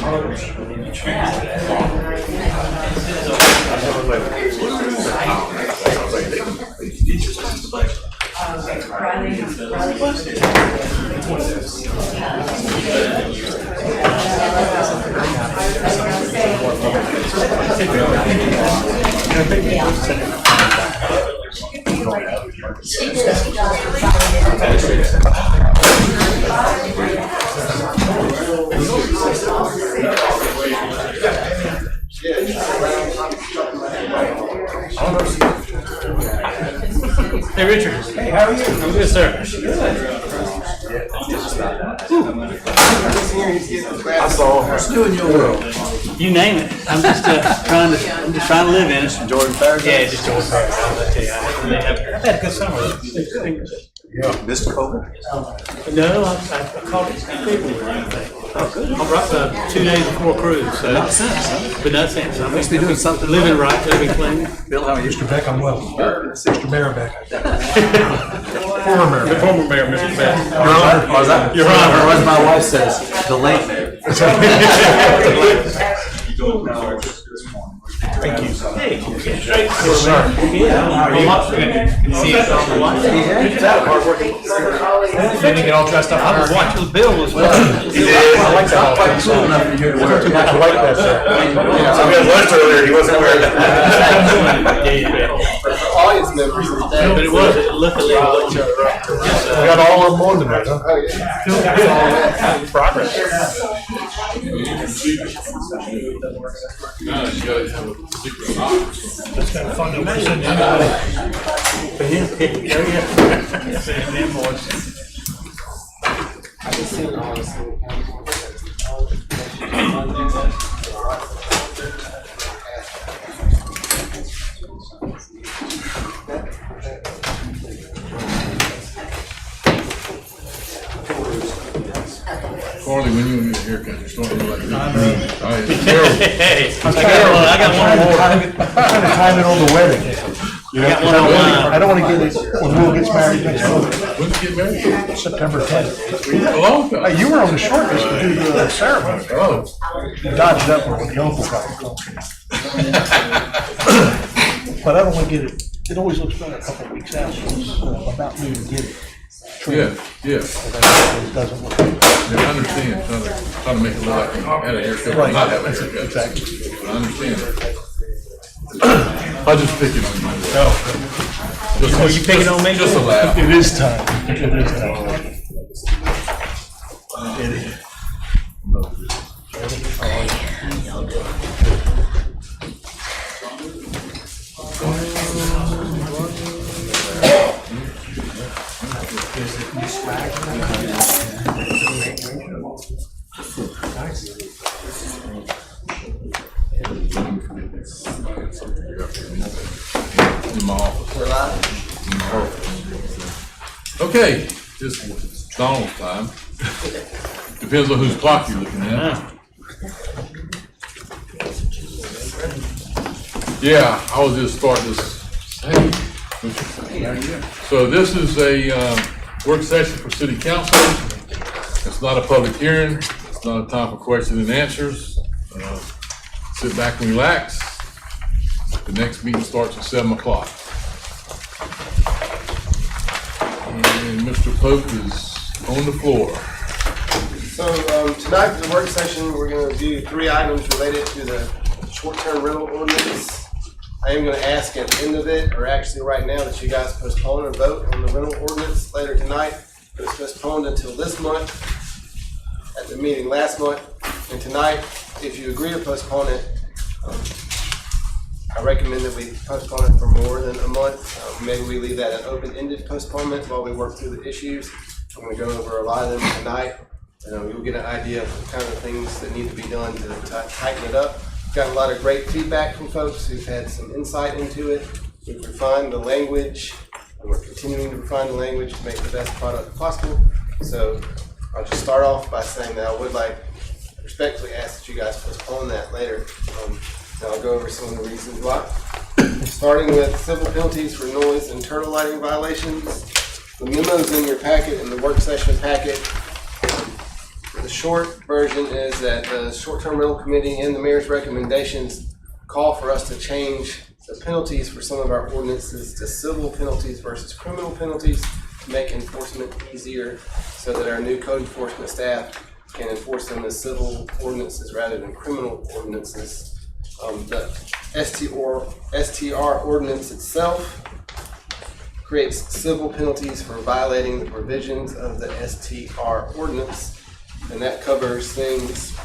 Hey Richard. Hey, how are you? I'm good, sir. I saw her. Still in your world. You name it. I'm just trying to live in it. Jordan Paris? Yeah, just Jordan Paris. I'll tell you, I've had a good summer. Yeah. Mr. Colbert? No, I caught it completely. Oh, good. I'm right 2 days before cruise. So. Not since, huh? But not since. I Must be doing something. Living right, living clean. Bill, how are you? Mr. Beck, I'm well. Mr. Mayor Beck. Former Mayor The Beck. former mayor, Mr. Beck. Your Honor. Was that? Your Honor. Or as my wife says, the late mayor. Thank you. Hey, straight. Yes, sir. Yeah. See it on the line. Yeah. Hard working. You didn't get all dressed up. I was watching the bill as well. I like that. Quite cool enough for you to wear it. I like that, sir. So we had lunch earlier, he wasn't wearing that. Audience members. But it was, luckily, it looked We got all of them on tonight, huh? progress. That's kind of fun to listen For him, Farley, when you get a haircut, you're starting to look like this. It's terrible. Hey, I got one more. I'm trying to time it on the wedding. I got one on I don't want to get it when Will gets married next month, When did you get married? September 10th. A long time. Hey, you were on the short list to do the ceremony. Oh. You dodged up when the uncle got it. But I don't want to get it, it always looks better a couple of weeks out, so it's about me to get it. Yeah, yeah. It doesn't look. Yeah, I understand. Trying to make it look like you had a haircut, but not have a haircut. Exactly. I understand. I just picking on you. Oh, you picking on me? Just a laugh. It is time. It is time. It is. In my office. In my office. Okay, just Donald's time. Depends on whose clock you're looking at. Yeah, I will just start this. Hey, how are you? So this is a work session for city council. It's not a public hearing. It's not a time for question and answers. Sit back and relax. The next meeting starts at 7 o'clock. And Mr. Pope is on the floor. So tonight for the work session, we're going to do 3 items related to the short-term rental ordinance. I am going to ask at the end of it, or actually right now, that you guys postpone and vote on the rental ordinance later tonight. But it's postponed until this month at the meeting last month. And tonight, if you agree to postpone it, I recommend that we postpone it for more than a month. Maybe we leave that an open-ended postponement while we work through the issues. I'm going to go over a lot of them tonight. You'll get an idea of the kind of things that need to be done to tighten it up. Got a lot of great feedback from folks who've had some insight into it. We've refined the language, and we're continuing to refine the language to make the best product possible. So I'll just start off by saying that I would like to respectfully ask that you guys postpone that later. And I'll go over some of the reasons why. Starting with civil penalties for noise and turtle lighting violations. The memo's in your packet, in the work session packet. The short version is that the short-term rental committee and the mayor's recommendations call for us to change the penalties for some of our ordinances to civil penalties versus criminal penalties to make enforcement easier so that our new code enforcement staff can enforce them as civil ordinances rather than criminal ordinances. The STR ordinance itself creates civil penalties for violating the provisions of the STR ordinance, and that covers things,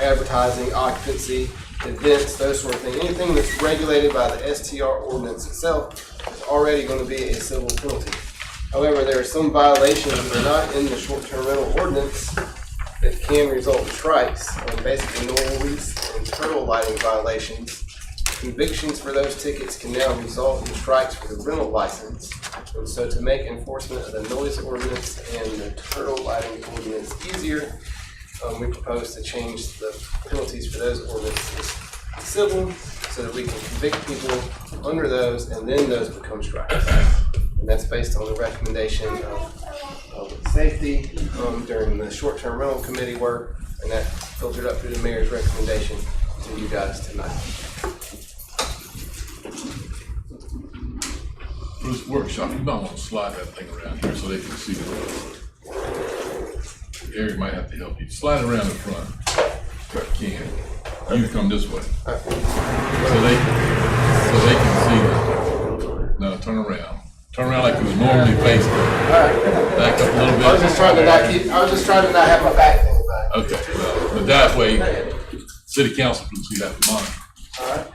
advertising, occupancy, events, those sort of things. Anything that's regulated by the STR ordinance itself is already going to be a civil penalty. However, there are some violations that are not in the short-term rental ordinance that can result in strikes, basically noise and turtle lighting violations. Convictions for those tickets can now result in strikes for the rental license. And so to make enforcement of the noise ordinance and the turtle lighting ordinance easier, we propose to change the penalties for those ordinances to civil so that we can convict people under those and then those become strikes. And that's based on the recommendation of public safety during the short-term rental committee work, and that filtered up through the mayor's recommendation to you guys tonight. For this workshop, you might want to slide that thing around here so they can see it. Eric might have to help you. Slide it around the front. If you can. You can come this way. So they can see it. No, turn around. Turn around like you was normally facing. Back up a little bit. I was just trying to not have my back thing back. Okay, well, but that way, city council can see that from mine. All right.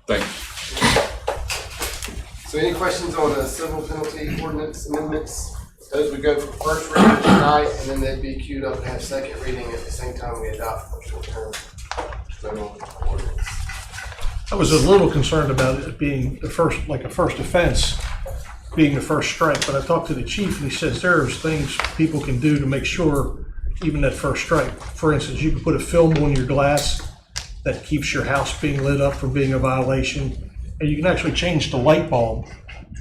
Thank you. So any questions on the civil penalty ordinance amendments? Those would go for first reading tonight, and then they'd be queued up to have second reading at the same time we adopt the short-term rental ordinance. I was a little concerned about it being the first, like a first offense, being the first strike, but I talked to the chief and he says there's things people can do to make sure even that first strike. For instance, you can put a film on your glass that keeps your house being lit up from being a violation, and you can actually change the light bulb,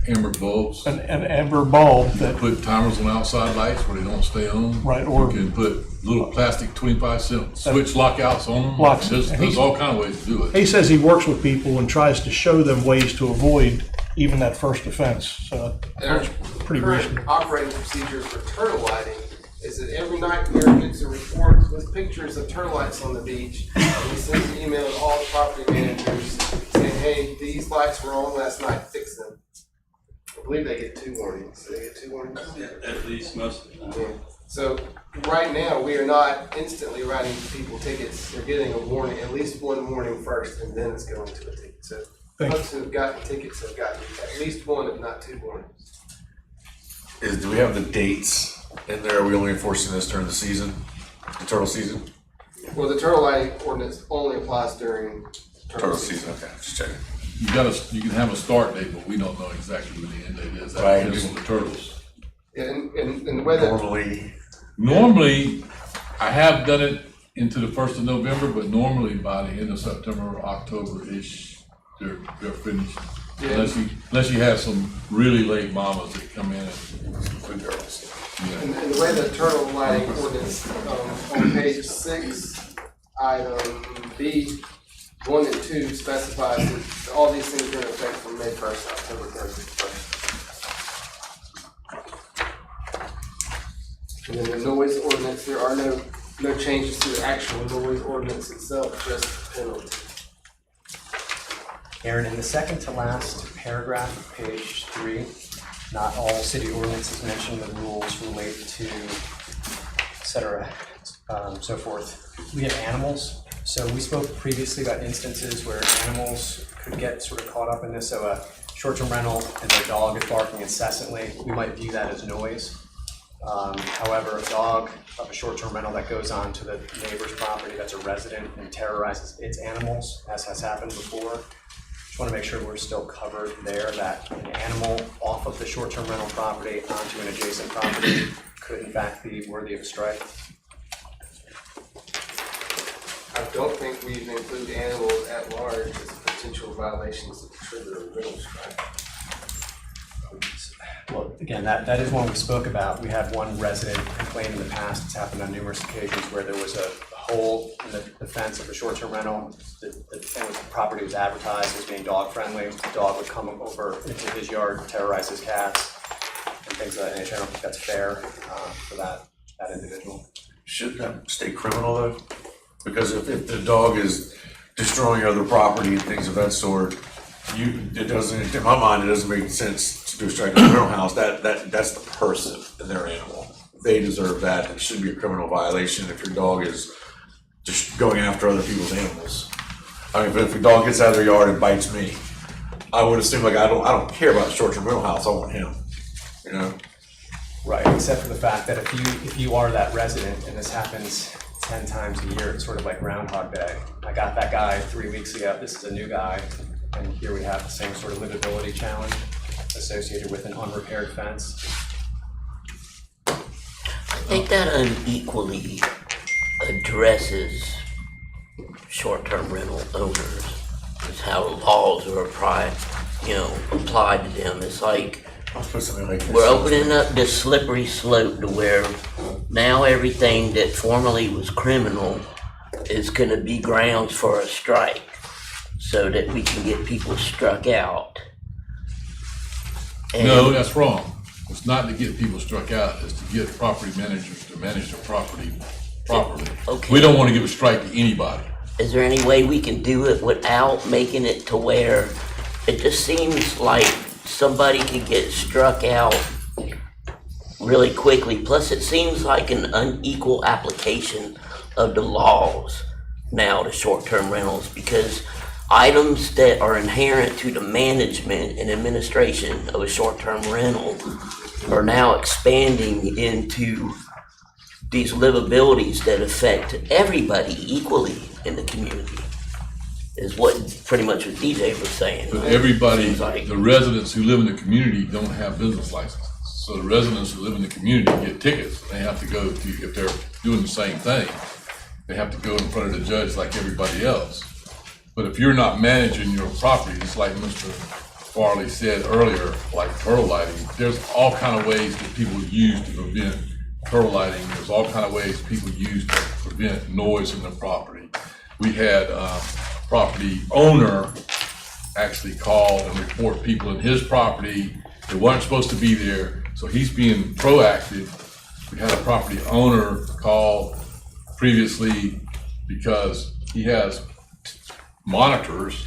Amber bulbs. an amber bulb that, Put timers on outside lights where they don't stay on. Right, or- You can put little plastic 25-cent switch lockouts on them. Locks. There's all kind of ways to do it. he says he works with people and tries to show them ways to avoid even that first offense, so that's pretty Current recent. operating procedure for turtle lighting is that every night Mayor gets a report with pictures of turtle lights on the beach, and he sends an email to all the property managers saying, hey, these lights were on last night, fix them. I believe they get 2 warnings. They get 2 warnings? At least most of the time. Yeah. So right now, we are not instantly writing people tickets. They're getting a warning, at least 1 warning first, and then it's going to a ticket. So folks who have gotten tickets have gotten at least 1, if not 2 warnings. Do we have the dates in there? Are we only enforcing this during the season, the turtle season? Well, the turtle lighting ordinance only applies during Turtle season, okay, just checking. You can have a start date, but we don't know exactly when the end date is. That Right. depends on the turtles. And the way that Normally, I have done it into the 1st of November, but normally by the end of September or October-ish, they're finished. Yeah. Unless you have some really late mamas that come in and good girls. And the way the turtle lighting ordinance, on page 6, item B, 1 and 2 specifies that all these things are in effect from May 1st, October 31st. And then the noise ordinance, there are no changes to the actual noise ordinance itself, just the penalty. Aaron, in the second to last paragraph, page 3, not all city ordinances mention the rules relate to, et cetera, so forth. We have animals. So we spoke previously about instances where animals could get sort of caught up in this. So a short-term rental and their dog is barking incessantly, we might view that as noise. However, a dog of a short-term rental that goes on to the neighbor's property that's a resident and terrorizes its animals, as has happened before. Just want to make sure we're still covered there, that an animal off of the short-term rental property onto an adjacent property could in fact be worthy of a strike. I don't think we even include animals at large as potential violations that trigger a rental strike. Well, again, that is one we spoke about. We had one resident complain in the past, it's happened on numerous occasions, where there was a hole in the fence of the short-term rental. The property was advertised as being dog-friendly. The dog would come over into his yard, terrorize his cats, and things of that nature. I don't think that's fair for that individual. Shouldn't that stay criminal though? Because if the dog is destroying other property and things of that sort, it doesn't, in my mind, it doesn't make sense to do a strike at the rental house. That's the person and their animal. They deserve that. It should be a criminal violation if your dog is just going after other people's animals. I mean, if a dog gets out of their yard and bites me, I would assume like I don't care about the short-term rental house. I want him. You know. Right, except for the fact that if you are that resident and this happens 10 times a year, it's sort of like Groundhog Day. I got that guy 3 weeks ago, this is a new guy, and here we have the same sort of livability challenge associated with an unrepaired fence. I think that unequally addresses short-term rental owners. It's how laws are applied to them. It's like I'll put something like this. we're opening up this slippery slope to where now everything that formerly was criminal is going to be grounds for a strike, so that we can get people struck out. And No, that's wrong. It's not to get people struck out, it's to get property managers to manage their property properly. Okay. We don't want to give a strike to anybody. Is there any way we can do it without making it to where it just seems like somebody could get struck out really quickly? Plus, it seems like an unequal application of the laws now to short-term rentals, because items that are inherent to the management and administration of a short-term rental are now expanding into these livabilities that affect everybody equally in the community, is what pretty much what DJ was saying. But everybody, Seems like- the residents who live in the community don't have business licenses. So the residents who live in the community get tickets. They have to go to, if they're doing the same thing, they have to go in front of the judge like everybody else. But if you're not managing your property, just like Mr. Farley said earlier, like turtle lighting, there's all kind of ways that people use to prevent turtle lighting. There's all kind of ways people use to prevent noise in their property. We had a property owner actually call and report people in his property that weren't supposed to be there, so he's being proactive. We had a property owner call previously because he has monitors.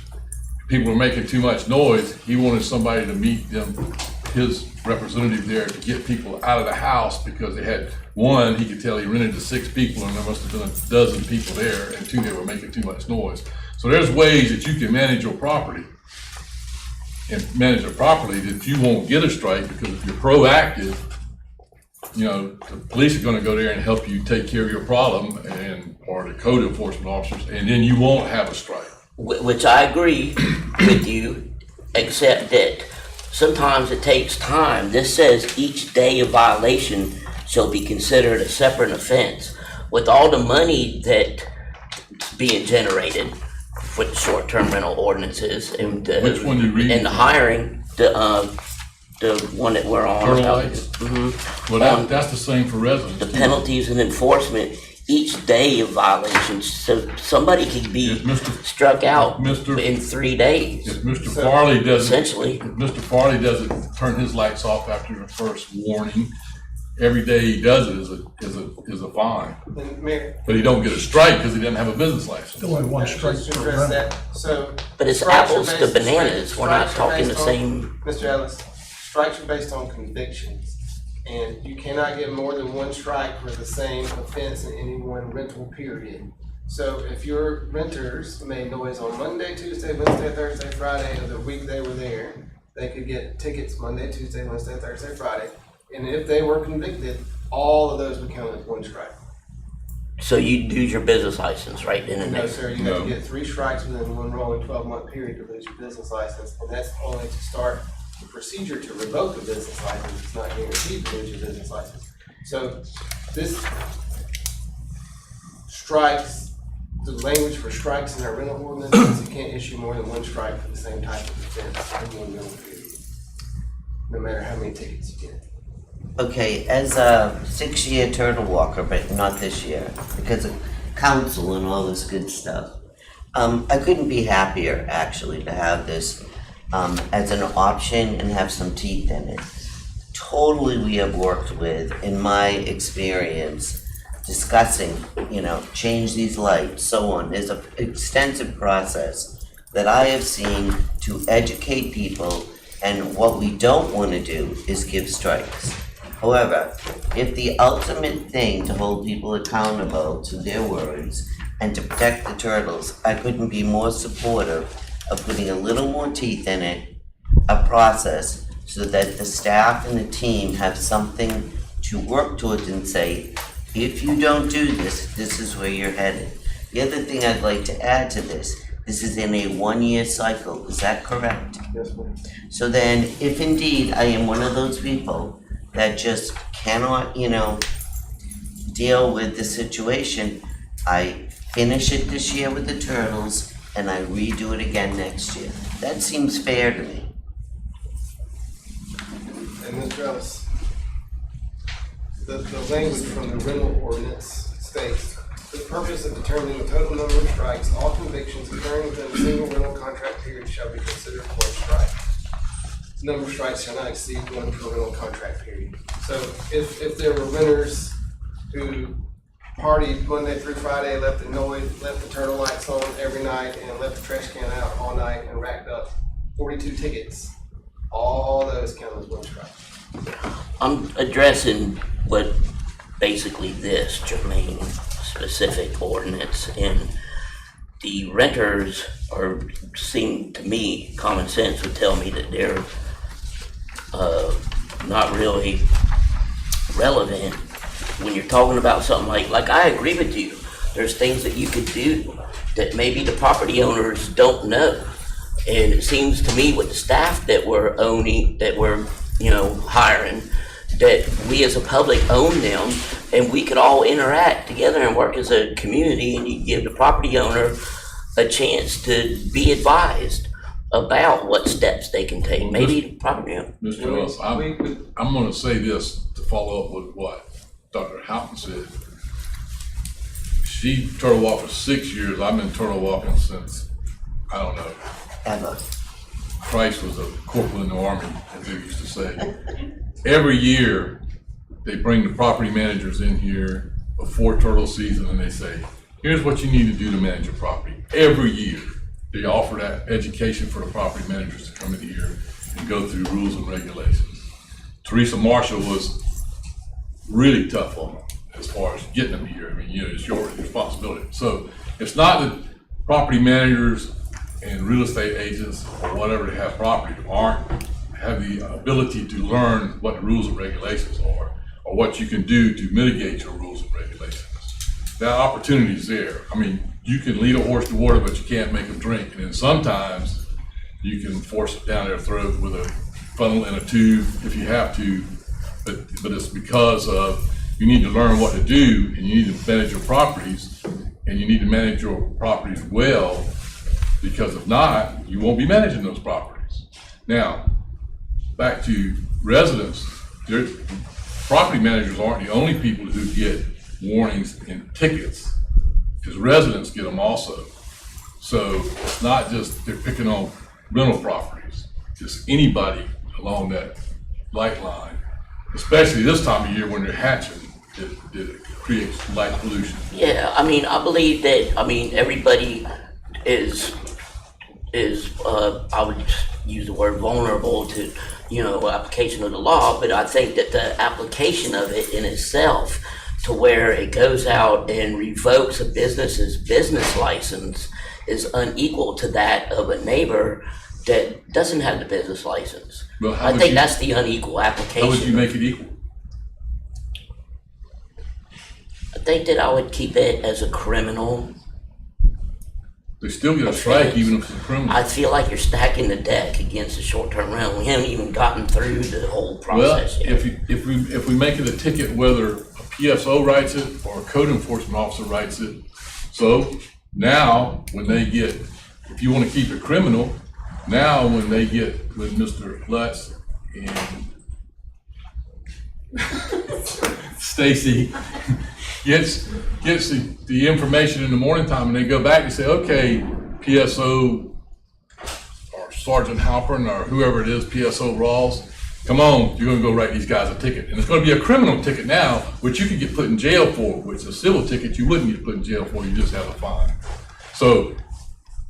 People were making too much noise. He wanted somebody to meet them, his representative there, to get people out of the house, because they had one, he could tell he rented to 6 people and there must have been a dozen people there, and 2, they were making too much noise. So there's ways that you can manage your property and manage it properly that you won't get a strike, because if you're proactive, the police are gonna go there and help you take care of your problem, or the code enforcement officers, and then you won't have a strike. Which I agree with you, except that sometimes it takes time. This says each day of violation shall be considered a separate offense. With all the money that's being generated with the short-term rental ordinances and Which one you reading? and the hiring, the one that we're on. Turtle lights? Mhm. Well, that's the same for residents. The too. penalties and enforcement, each day of violations, so somebody could be If Mr. struck out Mr. in 3 days. If Mr. Farley doesn't, Essentially. if Mr. Farley doesn't turn his lights off after the first warning, every day he does it is a fine. And Mayor, But he don't get a strike because he doesn't have a business license. Still only one strike just to per address rental. that, so. But it's strikes are apples to based- bananas. We're not strikes are talking the based on- same. Mr. Ellis, strikes are based on convictions, and you cannot get more than 1 strike for the same offense in any one rental period. So if your renters made noise on Monday, Tuesday, Wednesday, Thursday, Friday of the week they were there, they could get tickets Monday, Tuesday, Wednesday, Thursday, Friday. And if they were convicted, all of those would count as 1 strike. So you lose your business license right then and No, there. sir, you have to get 3 strikes within one rolling 12-month period to lose your business license, and that's only to start the procedure to revoke a business license. It's not guaranteed to lose your business license. So this strikes, the language for strikes in our rental ordinance is you can't issue more than 1 strike for the same type of offense in one rental period. no matter how many tickets you get. Okay, as a 6-year turtle walker, but not this year, because of council and all this good stuff. I couldn't be happier, actually, to have this as an option and have some teeth in it. Totally we have worked with, in my experience, discussing, change these lights, so on. There's an extensive process that I have seen to educate people, and what we don't want to do is give strikes. However, if the ultimate thing to hold people accountable to their words and to protect the turtles, I couldn't be more supportive of putting a little more teeth in it, a process, so that the staff and the team have something to work towards and say, if you don't do this, this is where you're headed. The other thing I'd like to add to this is in a 1-year cycle, is that correct? Yes, ma'am. So then, if indeed I am one of those people that just cannot, deal with the situation, I finish it this year with the turtles and I redo it again next year. That seems fair to me. And Mr. Ellis, the language from the rental ordinance states, for the purpose of determining the total number of strikes, all convictions occurring within a single rental contract period shall be considered one strike. The number of strikes shall not exceed 1 per rental contract period. So if there were renters who partied Monday through Friday, left the turtle lights on every night and left the trash can out all night and racked up 42 tickets, all those count as one strike. I'm addressing what basically this germane specific ordinance, and the renters seem to me, common sense would tell me that they're not really relevant when you're talking about something like I agree with you. There's things that you could do that maybe the property owners don't know. And it seems to me with the staff that we're hiring, that we as a public own them, and we could all interact together and work as a community, and you give the property owner a chance to be advised about what steps they can take. Maybe the property owner. Mr. Ellis, I'm gonna say this to follow up with what Dr. Houghton said. She turtle walked for 6 years. I've been turtle walking since, I don't know, Ever. Christ was a corporal in the army, as they used to say. Every year, they bring the property managers in here before turtle season and they say, here's what you need to do to manage your property. Every year, they offer that education for the property managers to come in here and go through rules and regulations. Teresa Marshall was really tough on them as far as getting them here. I mean, it's your responsibility. So it's not that property managers and real estate agents or whatever they have property have the ability to learn what the rules and regulations are, or what you can do to mitigate your rules and regulations. That opportunity is there. I mean, you can lead a horse to water, but you can't make them drink. And then sometimes you can force it down their throat with a funnel and a tube if you have to, but it's because of you need to learn what to do, and you need to manage your properties, and you need to manage your properties well, because if not, you won't be managing those properties. Now, back to residents, property managers aren't the only people who get warnings and tickets, because residents get them also. So it's not just they're picking on rental properties, just anybody along that light line, especially this time of year when they're hatching, it creates light pollution. Yeah, I mean, I believe that, everybody is I would use the word vulnerable to, application of the law, but I think that the application of it in itself to where it goes out and revokes a business's business license is unequal to that of a neighbor that doesn't have the business license. Well, I think that's the unequal application. How would you make it equal? I think that I would keep it as a criminal. They still get a strike even if it's a criminal. I feel like you're stacking the deck against the short-term rental. We haven't even gotten through the whole process yet. If we make it a ticket, whether a PSO writes it or a code enforcement officer writes it, so now when they get, if you want to keep it criminal, now when they get with Mr. Lutz and Stacy gets the information in the morning time, and they go back and say, okay, PSO or Sergeant Halpern or whoever it is, PSO Rawls, come on, you're gonna go write these guys a ticket. And it's gonna be a criminal ticket now, which you could get put in jail for, which a civil ticket you wouldn't get put in jail for, you just have a fine. So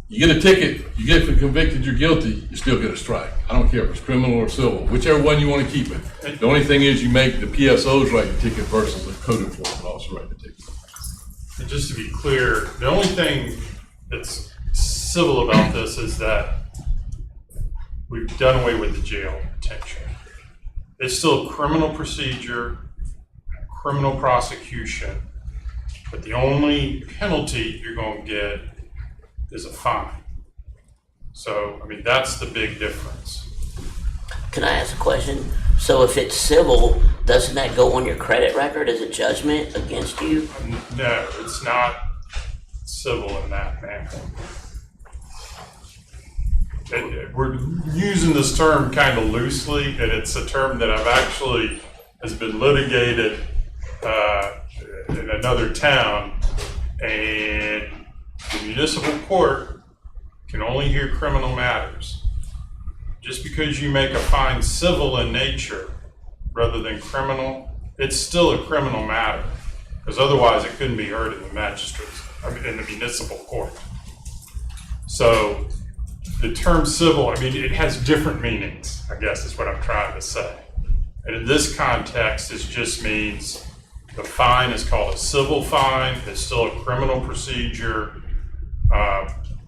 you get a ticket, you get convicted, you're guilty, you still get a strike. I don't care if it's criminal or civil, whichever one you want to keep it. The only thing is you make the PSOs write the ticket versus the code enforcement officer write the ticket. And just to be clear, the only thing that's civil about this is that we've done away with the jail detention. It's still a criminal procedure, criminal prosecution, but the only penalty you're going to get is a fine. So, I mean, that's the big difference. Can I ask a question? So if it's civil, doesn't that go on your credit record as a judgment against you? No, it's not civil in that manner. We're using this term kind of loosely, and it's a term that has been litigated in another town, and the municipal court can only hear criminal matters. Just because you make a fine civil in nature rather than criminal, it's still a criminal matter, because otherwise it couldn't be heard in the municipal court. So the term civil, I mean, it has different meanings, I guess is what I'm trying to say. And in this context, it just means the fine is called a civil fine, it's still a criminal procedure,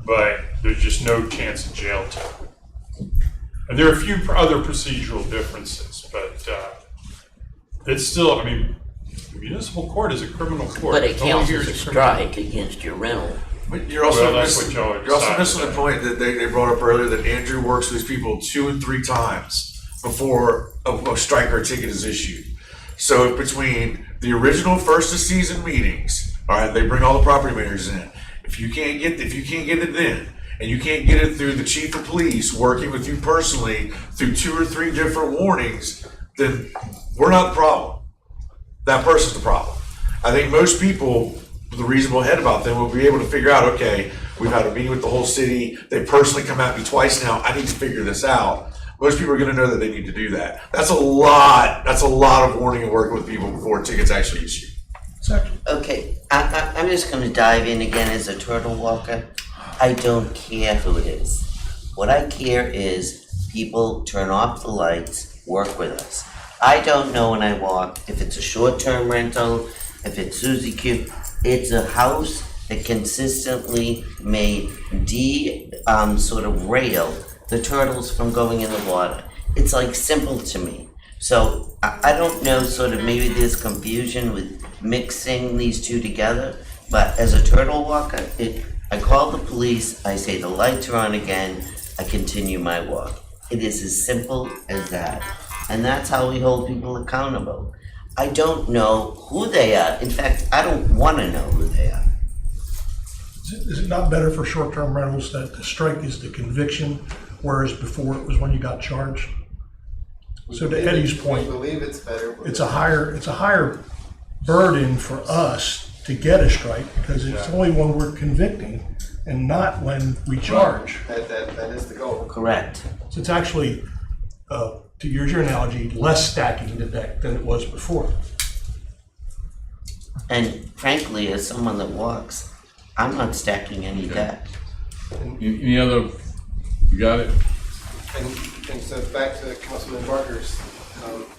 but there's just no chance of jail time. And there are a few other procedural differences, but it's still, I mean, the municipal court is a criminal court. But it counts as a strike against your rental. But you're also Well, that's what missing, y'all are you're also deciding missing the today. point that they brought up earlier, that Andrew works with these people 2 and 3 times before a strike or a ticket is issued. So between the original first of season meetings, all right, they bring all the property managers in. If you can't get it then, and you can't get it through the chief of police working with you personally through 2 or 3 different warnings, then we're not the problem. That person's the problem. I think most people with a reasonable head about them will be able to figure out, okay, we've had a meeting with the whole city. They personally come at me twice now. I need to figure this out. Most people are going to know that they need to do that. That's a lot of warning and working with people before tickets actually issue. Okay, I'm just gonna dive in again as a turtle walker. I don't care who it is. What I care is people turn off the lights, work with us. I don't know when I walk if it's a short-term rental, if it's Suzy Q. It's a house that consistently may sort of rail the turtles from going in the water. It's like simple to me. So I don't know, sort of maybe there's confusion with mixing these two together, but as a turtle walker, I call the police, I say the lights are on again, I continue my walk. It is as simple as that. And that's how we hold people accountable. I don't know who they are. In fact, I don't want to know who they are. Is it not better for short-term rentals that the strike is the conviction, whereas before it was when you got charged? So to Eddie's point, We believe it's better. it's a higher burden for us to get a strike because it's only when we're convicting and not when we charge. That is the goal. Correct. So it's actually, to use your analogy, less stacking the deck than it was before. And frankly, as someone that walks, I'm not stacking any deck. Any other, you got it? And so back to Councilman Barker's,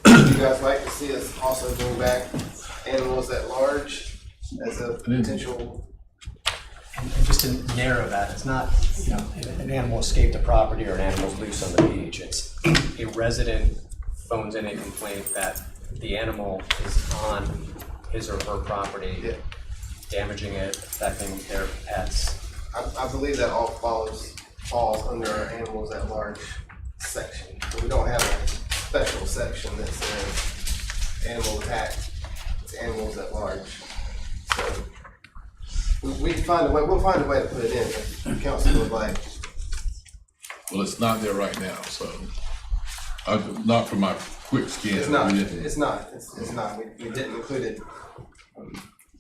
you guys like to see us also bring back animals at large as a potential. And just to narrow that, it's not, you know, an animal escaped the property or an animal's loose on the beach. It's a resident phones in a complaint that the animal is on his or her property, damaging it, affecting their pets. I believe that all falls under our animals at large section. But we don't have a special section that says animal attack. It's animals at large. So we can find a way. We'll find a way to put it in if the council would like. Well, it's not there right now, so Not for my quick scan. It's not, we didn't. it's not, it's not, we didn't include it.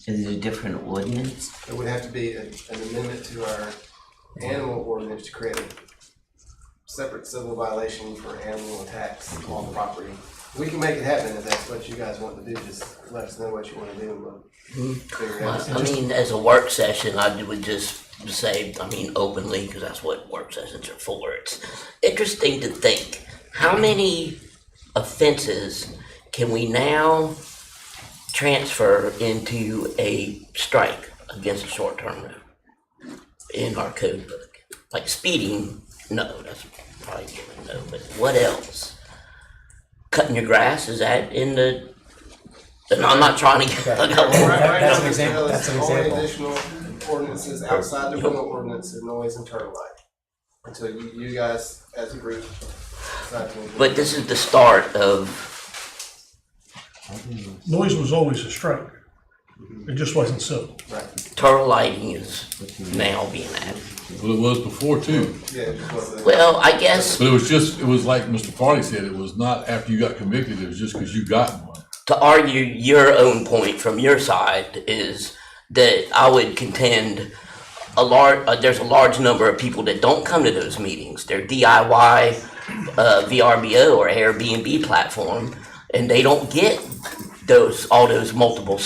Is it a different ordinance? It would have to be an amendment to our animal ordinance to create a separate civil violation for animal attacks on property. We can make it happen if that's what you guys want to do, just let us know what you want to do and we'll figure it out. I mean, as a work session, I would just say, I mean, openly, because that's what work sessions are for. It's interesting to think, how many offenses can we now transfer into a strike against a short-term rental in our code book? Like speeding, no, that's probably given no, but what else? Cutting your grass, is that in the, and I'm not trying to, Right That's now, an example. the That's an only example. additional ordinances outside the rental ordinance are noise and turtle light. Until you guys, as a group, decide to. but this is the start of, Noise was always a strike. It just wasn't civil. Right, turtle lighting is now being added. Well, it was before too. yeah, it just wasn't. Well, I guess But it was like Mr. Folly said, it was not after you got convicted, it was just because you got one. to argue your own point from your side is that I would contend there's a large number of people that don't come to those meetings. They're DIY, VRBO or Airbnb platform, and they don't get all those multiple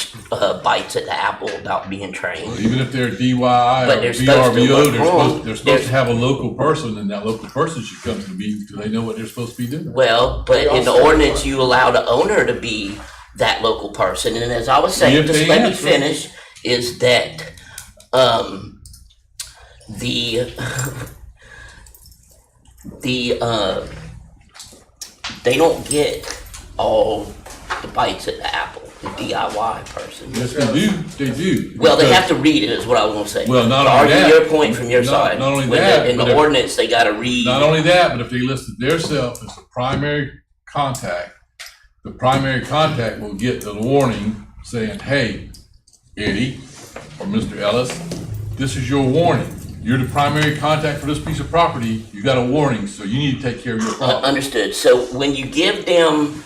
bites at the apple about being trained. Even if they're DIY But or they're supposed to VRBO, look wrong. they're supposed to have a local person, and that local person should come to the meeting because they know what they're supposed to be doing. Well, but in the ordinance, you allow the owner to be that local person, and as I was saying, If just they let me answer. finish, is that, they don't get all the bites at the apple, the DIY person. Yes, they do. Well, they Because- have to read it, is what I was gonna say. Well, not To only argue that- your point from your not- side. not only When that, in but the if- ordinance, they gotta read. Not only that, but if they listed themselves as the primary contact, the primary contact will get a warning saying, hey, Eddie or Mr. Ellis, this is your warning. You're the primary contact for this piece of property. You got a warning, so you need to take care of your problem. Understood. So when you give them,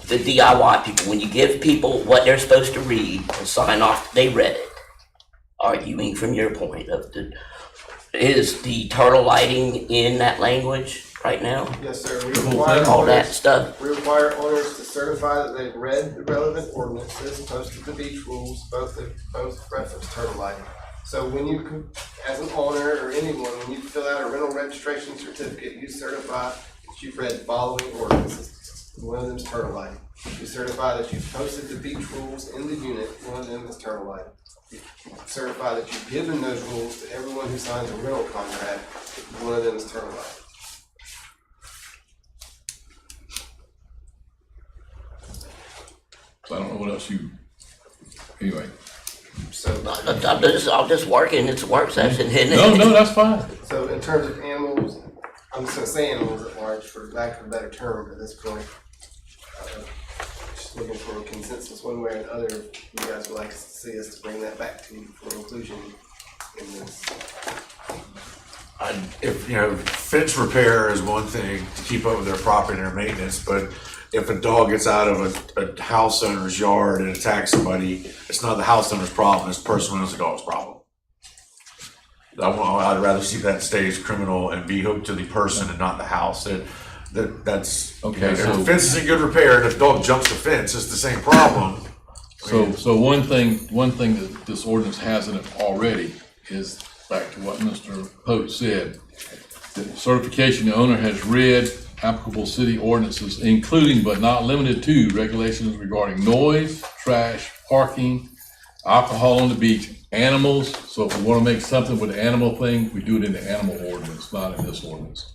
the DIY people, when you give people what they're supposed to read and sign off, they read it, arguing from your point of is the turtle lighting in that language right now? Yes, sir, we whole require thing? All that owners, stuff? we require owners to certify that they've read the relevant ordinances, posted the beach rules, both reference turtle lighting. So when you, as an owner or anyone, when you fill out a rental registration certificate, you certify that you've read the following ordinances. One of them is turtle lighting. You certify that you've posted the beach rules in the unit. One of them is turtle lighting. You certify that you've given those rules to everyone who signs a rental contract. One of them is turtle lighting. So I don't know what else anyway. So, I'm just working, it's a work session, isn't it? No, that's fine. so in terms of animals, I'm just gonna say animals at large for lack of a better term at this point. Just looking for a consensus one way or the other. You guys would like to see us to bring that back to you for inclusion in this. Fence repair is one thing to keep up with their property and their maintenance, but if a dog gets out of a house owner's yard and attacks somebody, it's not the house owner's problem, it's the person who owns the dog's problem. I'd rather see that stay as criminal and be hooked to the person and not the house. That's Okay, If so- the fence is in good repair and if the dog jumps the fence, it's the same problem. So one thing that this ordinance has in it already is back to what Mr. Pope said. The certification the owner has read applicable city ordinances, including but not limited to regulations regarding noise, trash, parking, alcohol on the beach, animals. So if we want to make something with the animal thing, we do it in the animal ordinance, not in this ordinance.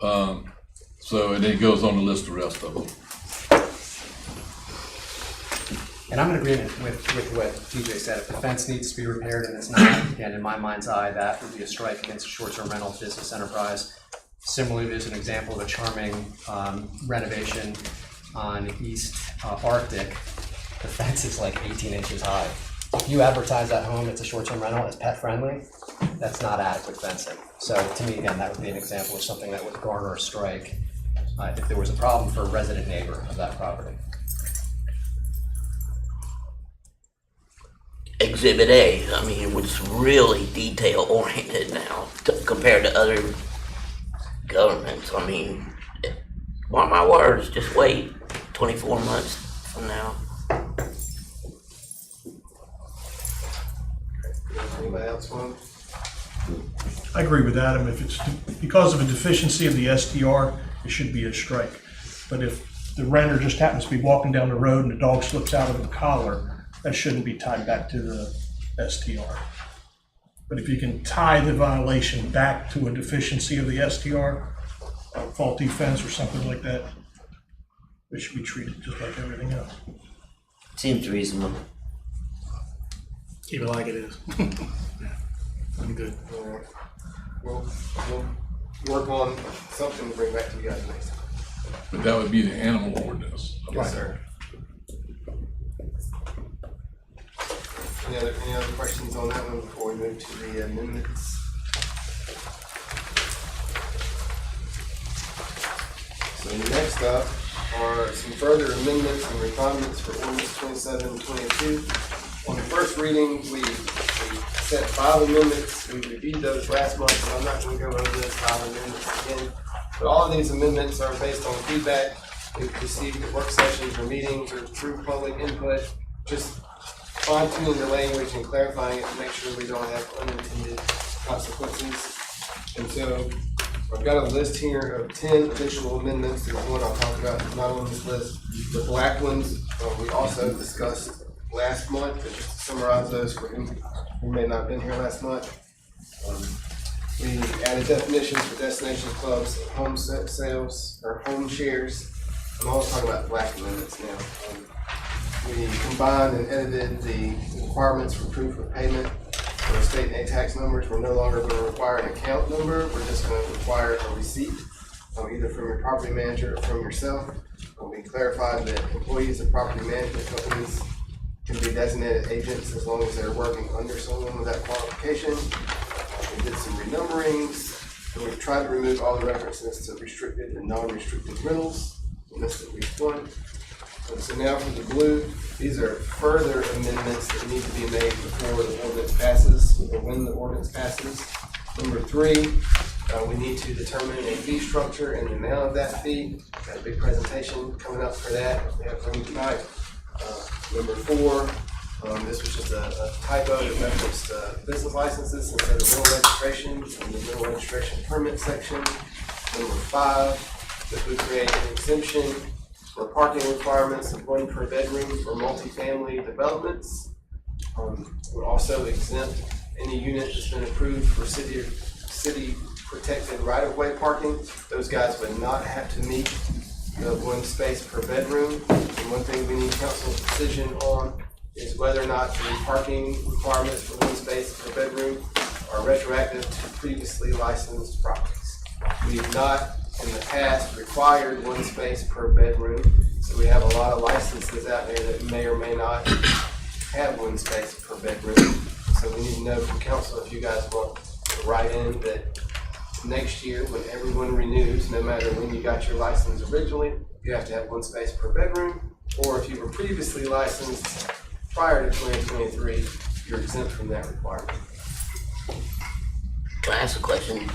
So, and then it goes on to list the rest of them. And I'm in agreement with what TJ said. If the fence needs to be repaired and it's not, again, in my mind's eye, that would be a strike against a short-term rental business enterprise. Similarly, there's an example of a charming renovation on East Arctic. The fence is like 18 inches high. If you advertise that home, it's a short-term rental, it's pet-friendly, that's not adequate fencing. So to me, again, that would be an example of something that would garner a strike if there was a problem for a resident neighbor of that property. Exhibit A, I mean, was really detail oriented now compared to other governments. I mean, by my words, just wait 24 months from now. Anybody else want? I agree with Adam. If it's because of a deficiency of the STR, it should be a strike. But if the renter just happens to be walking down the road and the dog slips out of the collar, that shouldn't be tied back to the STR. But if you can tie the violation back to a deficiency of the STR, a faulty fence or something like that, it should be treated just like everything else. Seems reasonable. Keep it like it is. Yeah, I'm good. We'll work on something to bring back to you guys next time. But that would be the animal ordinance. Yes, sir. Any other questions on that one before we move to the amendments? So next up are some further amendments and refinements for ordinance 2722. On the first reading, we set 5 amendments. We reviewed those last month, so I'm not going to go over those 5 amendments again. But all of these amendments are based on feedback we've received at work sessions or meetings or through public input, just fine-tuning the language and clarifying it to make sure we don't have unintended consequences. And so I've got a list here of 10 additional amendments. There's one I'll talk about not on this list. The black ones we also discussed last month, but just to summarize those for who may not have been here last month. We added definitions for destination clubs, home sales, or home shares. I'm always talking about black amendments now. We combined and edited the requirements for proof of payment for estate and tax numbers. We're no longer going to require an account number. We're just going to require a receipt, either from your property manager or from yourself. We clarified that employees of property management companies can be designated agents as long as they're working under someone with that qualification. We did some renumberings, and we've tried to remove all the references to restricted and non-restricted rentals. We missed at least one. So now for the blue, these are further amendments that need to be made before the ordinance passes, or when the ordinance passes. Number 3, we need to determine a fee structure and the amount of that fee. Got a big presentation coming up for that. We have room tonight. Number 4, this was just a typo that referenced business licenses instead of rental registrations in the rental registration permit section. Number 5, that would create an exemption for parking requirements of 1 per bedroom for multifamily developments. We'll also exempt any unit that's been approved for city protected right-of-way parking. Those guys would not have to meet the 1 space per bedroom. And one thing we need council's decision on is whether or not the parking requirements for 1 space per bedroom are retroactive to previously licensed properties. We've not in the past required 1 space per bedroom, so we have a lot of licenses out there that may or may not have 1 space per bedroom. So we need to know from council if you guys want to write in that next year when everyone renews, no matter when you got your license originally, you have to have 1 space per bedroom, or if you were previously licensed prior to 2023, you're exempt from that requirement. Can I ask a question?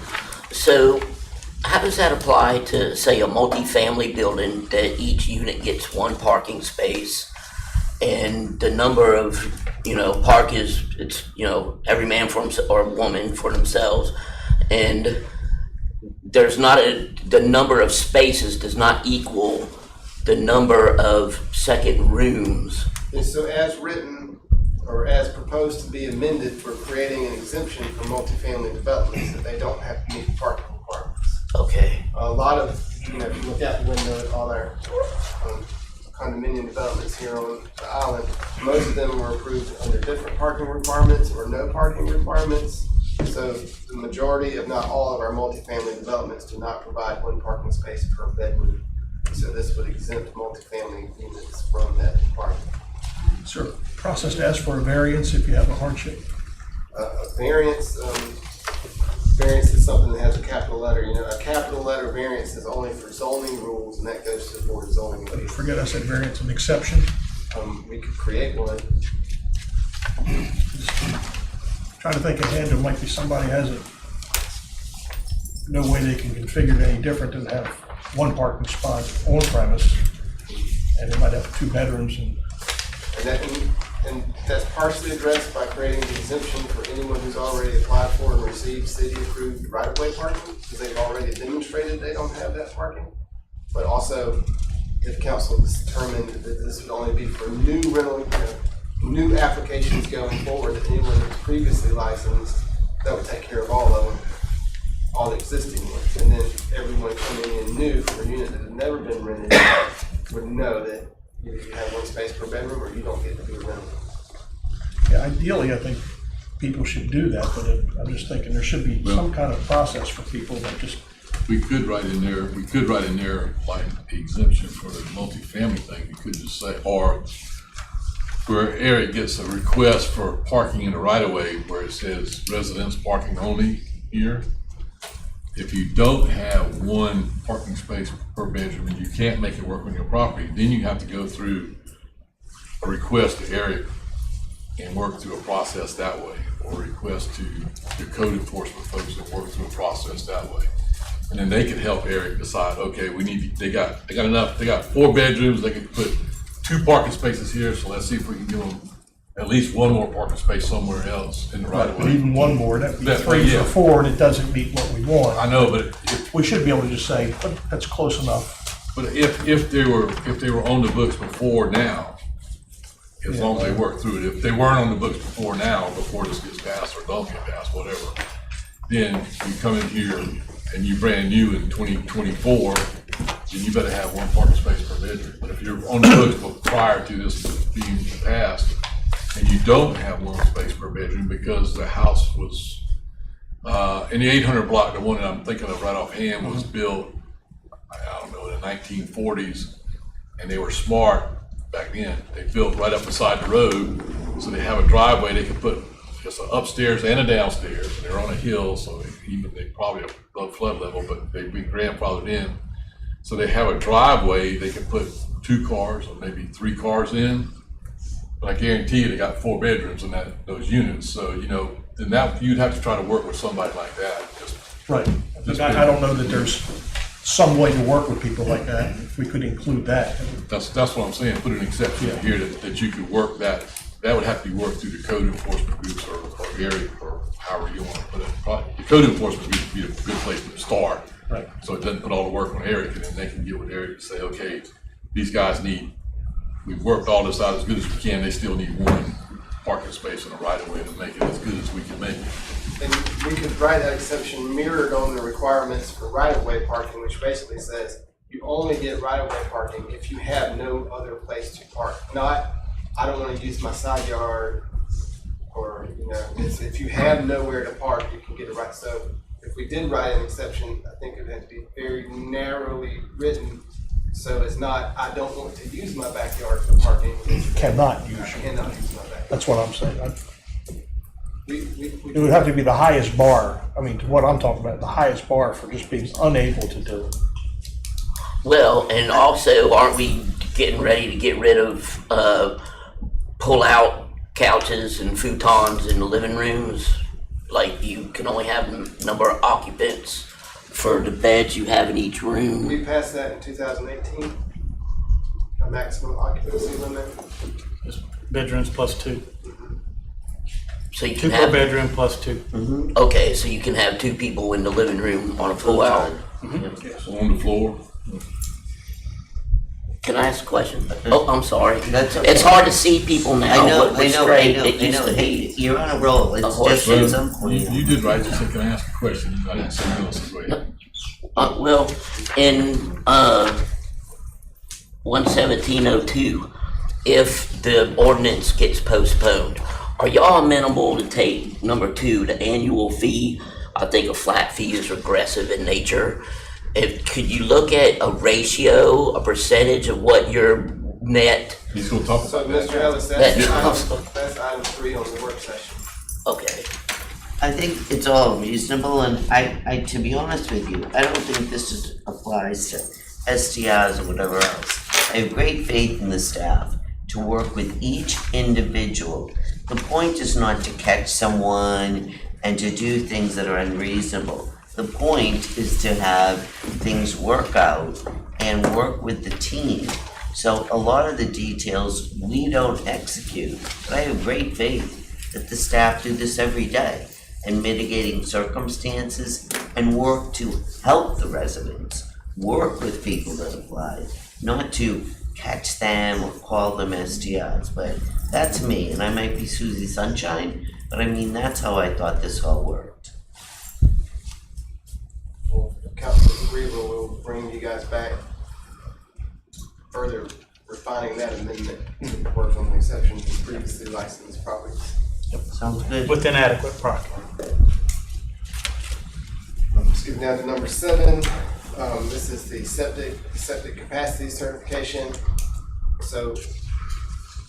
So how does that apply to, say, a multifamily building that each unit gets 1 parking space and the number of, park is, it's, every man for himself or woman for themselves, and there's not the number of spaces does not equal the number of second rooms. And so as written, or as proposed to be amended for creating an exemption for multifamily developments, that they don't have to meet parking requirements. Okay. A lot of, if you look out the window at all our condominium developments here on the island, most of them were approved under different parking requirements or no parking requirements. So the majority, if not all, of our multifamily developments do not provide 1 parking space per bedroom. So this would exempt multifamily units from that requirement. Is there a process to ask for a variance if you have a hardship? A variance, variance is something that has a capital letter. You know, a capital letter variance is only for zoning rules, and that goes to the board of zoning later. Forget I said variance, an exception. We could create one. Trying to think ahead, there might be somebody has no way they can configure it any different than have one parking spot on premise, and they might have 2 bedrooms and And that's partially addressed by creating the exemption for anyone who's already applied for and received city-approved right-of-way parking, because they've already demonstrated they don't have that parking. But also, if council is determined that this would only be for new rental, new applications going forward, that anyone who's previously licensed, that would take care of all of them, all the existing ones. And then everyone coming in new for a unit that has never been rented would know that either you have 1 space per bedroom or you don't get to do a rental. yeah, ideally, I think people should do that, but I'm just thinking there should be some kind of process for people that just, We could write in there like exemption for the multifamily thing, we could just say, or where Eric gets a request for parking in the right of way where it says residence parking only here. If you don't have 1 parking space per bedroom and you can't make it work on your property, then you have to go through a request to Eric and work through a process that way, or request to your code enforcement folks and work through a process that way. And then they can help Eric decide, okay, they got enough, they got 4 bedrooms, they can put 2 parking spaces here, so let's see if we can give them at least 1 more parking space somewhere else in the right of but way. even 1 more, that'd be That- 3 yeah. or 4, and it doesn't meet what we want. I know, but We should be able to just say, but that's close enough. if they were on the books before now, as long as they work through it, if they weren't on the books before now, before this gets passed or don't get passed, whatever, then you come in here and you brand new in 2024, then you better have 1 parking space per bedroom. But if you're on the books prior to this being passed, and you don't have 1 space per bedroom because the house was, in the 800 block, the one that I'm thinking of right offhand was built, I don't know, in the 1940s, and they were smart back then. They built right up beside the road, so they have a driveway they can put just an upstairs and a downstairs, and they're on a hill, so they probably above flood level, but they'd be grandfathered in. So they have a driveway, they can put 2 cars or maybe 3 cars in. But I guarantee you they got 4 bedrooms in those units, so then that you'd have to try to work with somebody like that. Right. I don't know that there's some way to work with people like that, if we could include that. That's what I'm saying, put an exception in here that you could work that would have to be worked through the code enforcement groups or Eric or however you want to put it. Probably the code enforcement group would be a good place to start. Right. So it doesn't put all the work on Eric, and then they can get with Eric and say, okay, these guys we've worked all this out as good as we can, they still need 1 parking space in the right of way to make it as good as we can make it. And we could write that exception mirrored on the requirements for right-of-way parking, which basically says you only get right-of-way parking if you have no other place to park. Not, I don't want to use my side yard, or, it's if you have nowhere to park, you can get it right. So if we did write an exception, I think it would have to be very narrowly written. So it's not, I don't want to use my backyard for parking. Cannot use I it. cannot use my backyard. That's what I'm saying. We It would have to be the highest bar. I mean, what I'm talking about, the highest bar for just being unable to do it. Well, and also, aren't we getting ready to get rid of, pull out couches and futons in the living rooms? Like, you can only have a number of occupants for the beds you have in each room. We passed that in 2018, a maximum occupancy limit. Bedrooms plus 2. So you 2 can per have, bedroom plus 2. okay, so you can have 2 people in the living room on a pull out. On the floor. Can I ask a question? Oh, I'm sorry. That's okay. It's hard to see people now. I know, What's great, it I used know. to Hey, be. you're on a roll. It's horse. just at some point. You did right, just said, can I ask a question? I didn't say anything else. Go ahead. Well, in 11702, if the ordinance gets postponed, are y'all amenable to take number 2, the annual fee? I think a flat fee is regressive in nature. Could you look at a ratio, a percentage of what your net? He's gonna talk So, about that. Mr. Ellis, that's item 3 on the work session. Okay. I think it's all reasonable, and I, to be honest with you, I don't think applies to STRs or whatever else. I have great faith in the staff to work with each individual. The point is not to catch someone and to do things that are unreasonable. The point is to have things work out and work with the team. So a lot of the details we don't execute, but I have great faith that the staff do this every day and mitigating circumstances and work to help the residents, work with people that apply, not to catch them or call them STRs, but that's me, and I might be Susie Sunshine, but I mean, that's how I thought this all worked. Well, if council's agreeable, we'll bring you guys back further refining that amendment to work on the exceptions to previously licensed properties. Sounds good. With inadequate parking. Skipping down to number 7, this is the septic capacity certification. So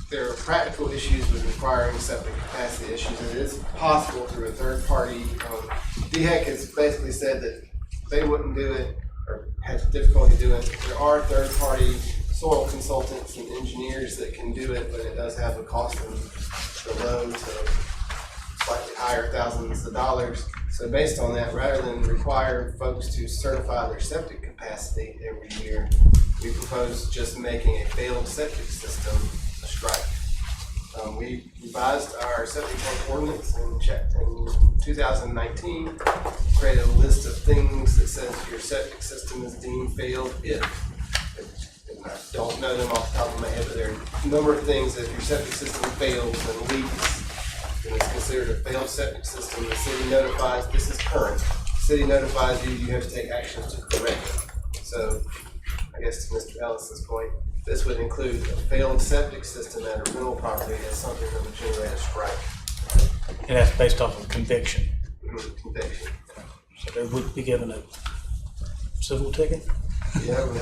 there are practical issues with requiring septic capacity issues. It is possible through a third party. DHEC has basically said that they wouldn't do it or have difficulty doing it. There are third party soil consultants and engineers that can do it, but it does have a cost in the low to slightly higher thousands of dollars. So based on that, rather than require folks to certify their septic capacity every year, we propose just making a failed septic system a strike. We revised our septic tank ordinance and checked in 2019, created a list of things that says your septic system is deemed failed if. And I don't know them off the top of my head, but there are a number of things that if your septic system fails and leaks, then it's considered a failed septic system. The city notifies, this is current, the city notifies you, you have to take actions to correct it. So, I guess to Mr. Ellis's point, this would include a failed septic system at a rental property as something that would generate a strike. And that's based off of conviction. Conviction. So they would be given a civil ticket? Yeah, we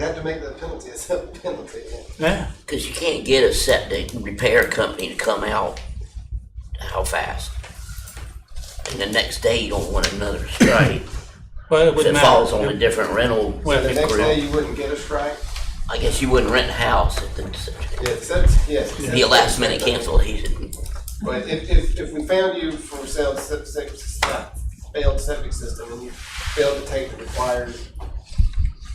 have to make the penalty a civil penalty. Yeah. Because you can't get a septic repair company to come out how fast? And the next day you don't want another strike. Well, it If wouldn't it matter. falls on a different rental Well, The next group. day you wouldn't get a strike? I guess you wouldn't rent a house if Yes. it'd be a last minute cancellation. But if we found you for failed septic system and you failed to take the required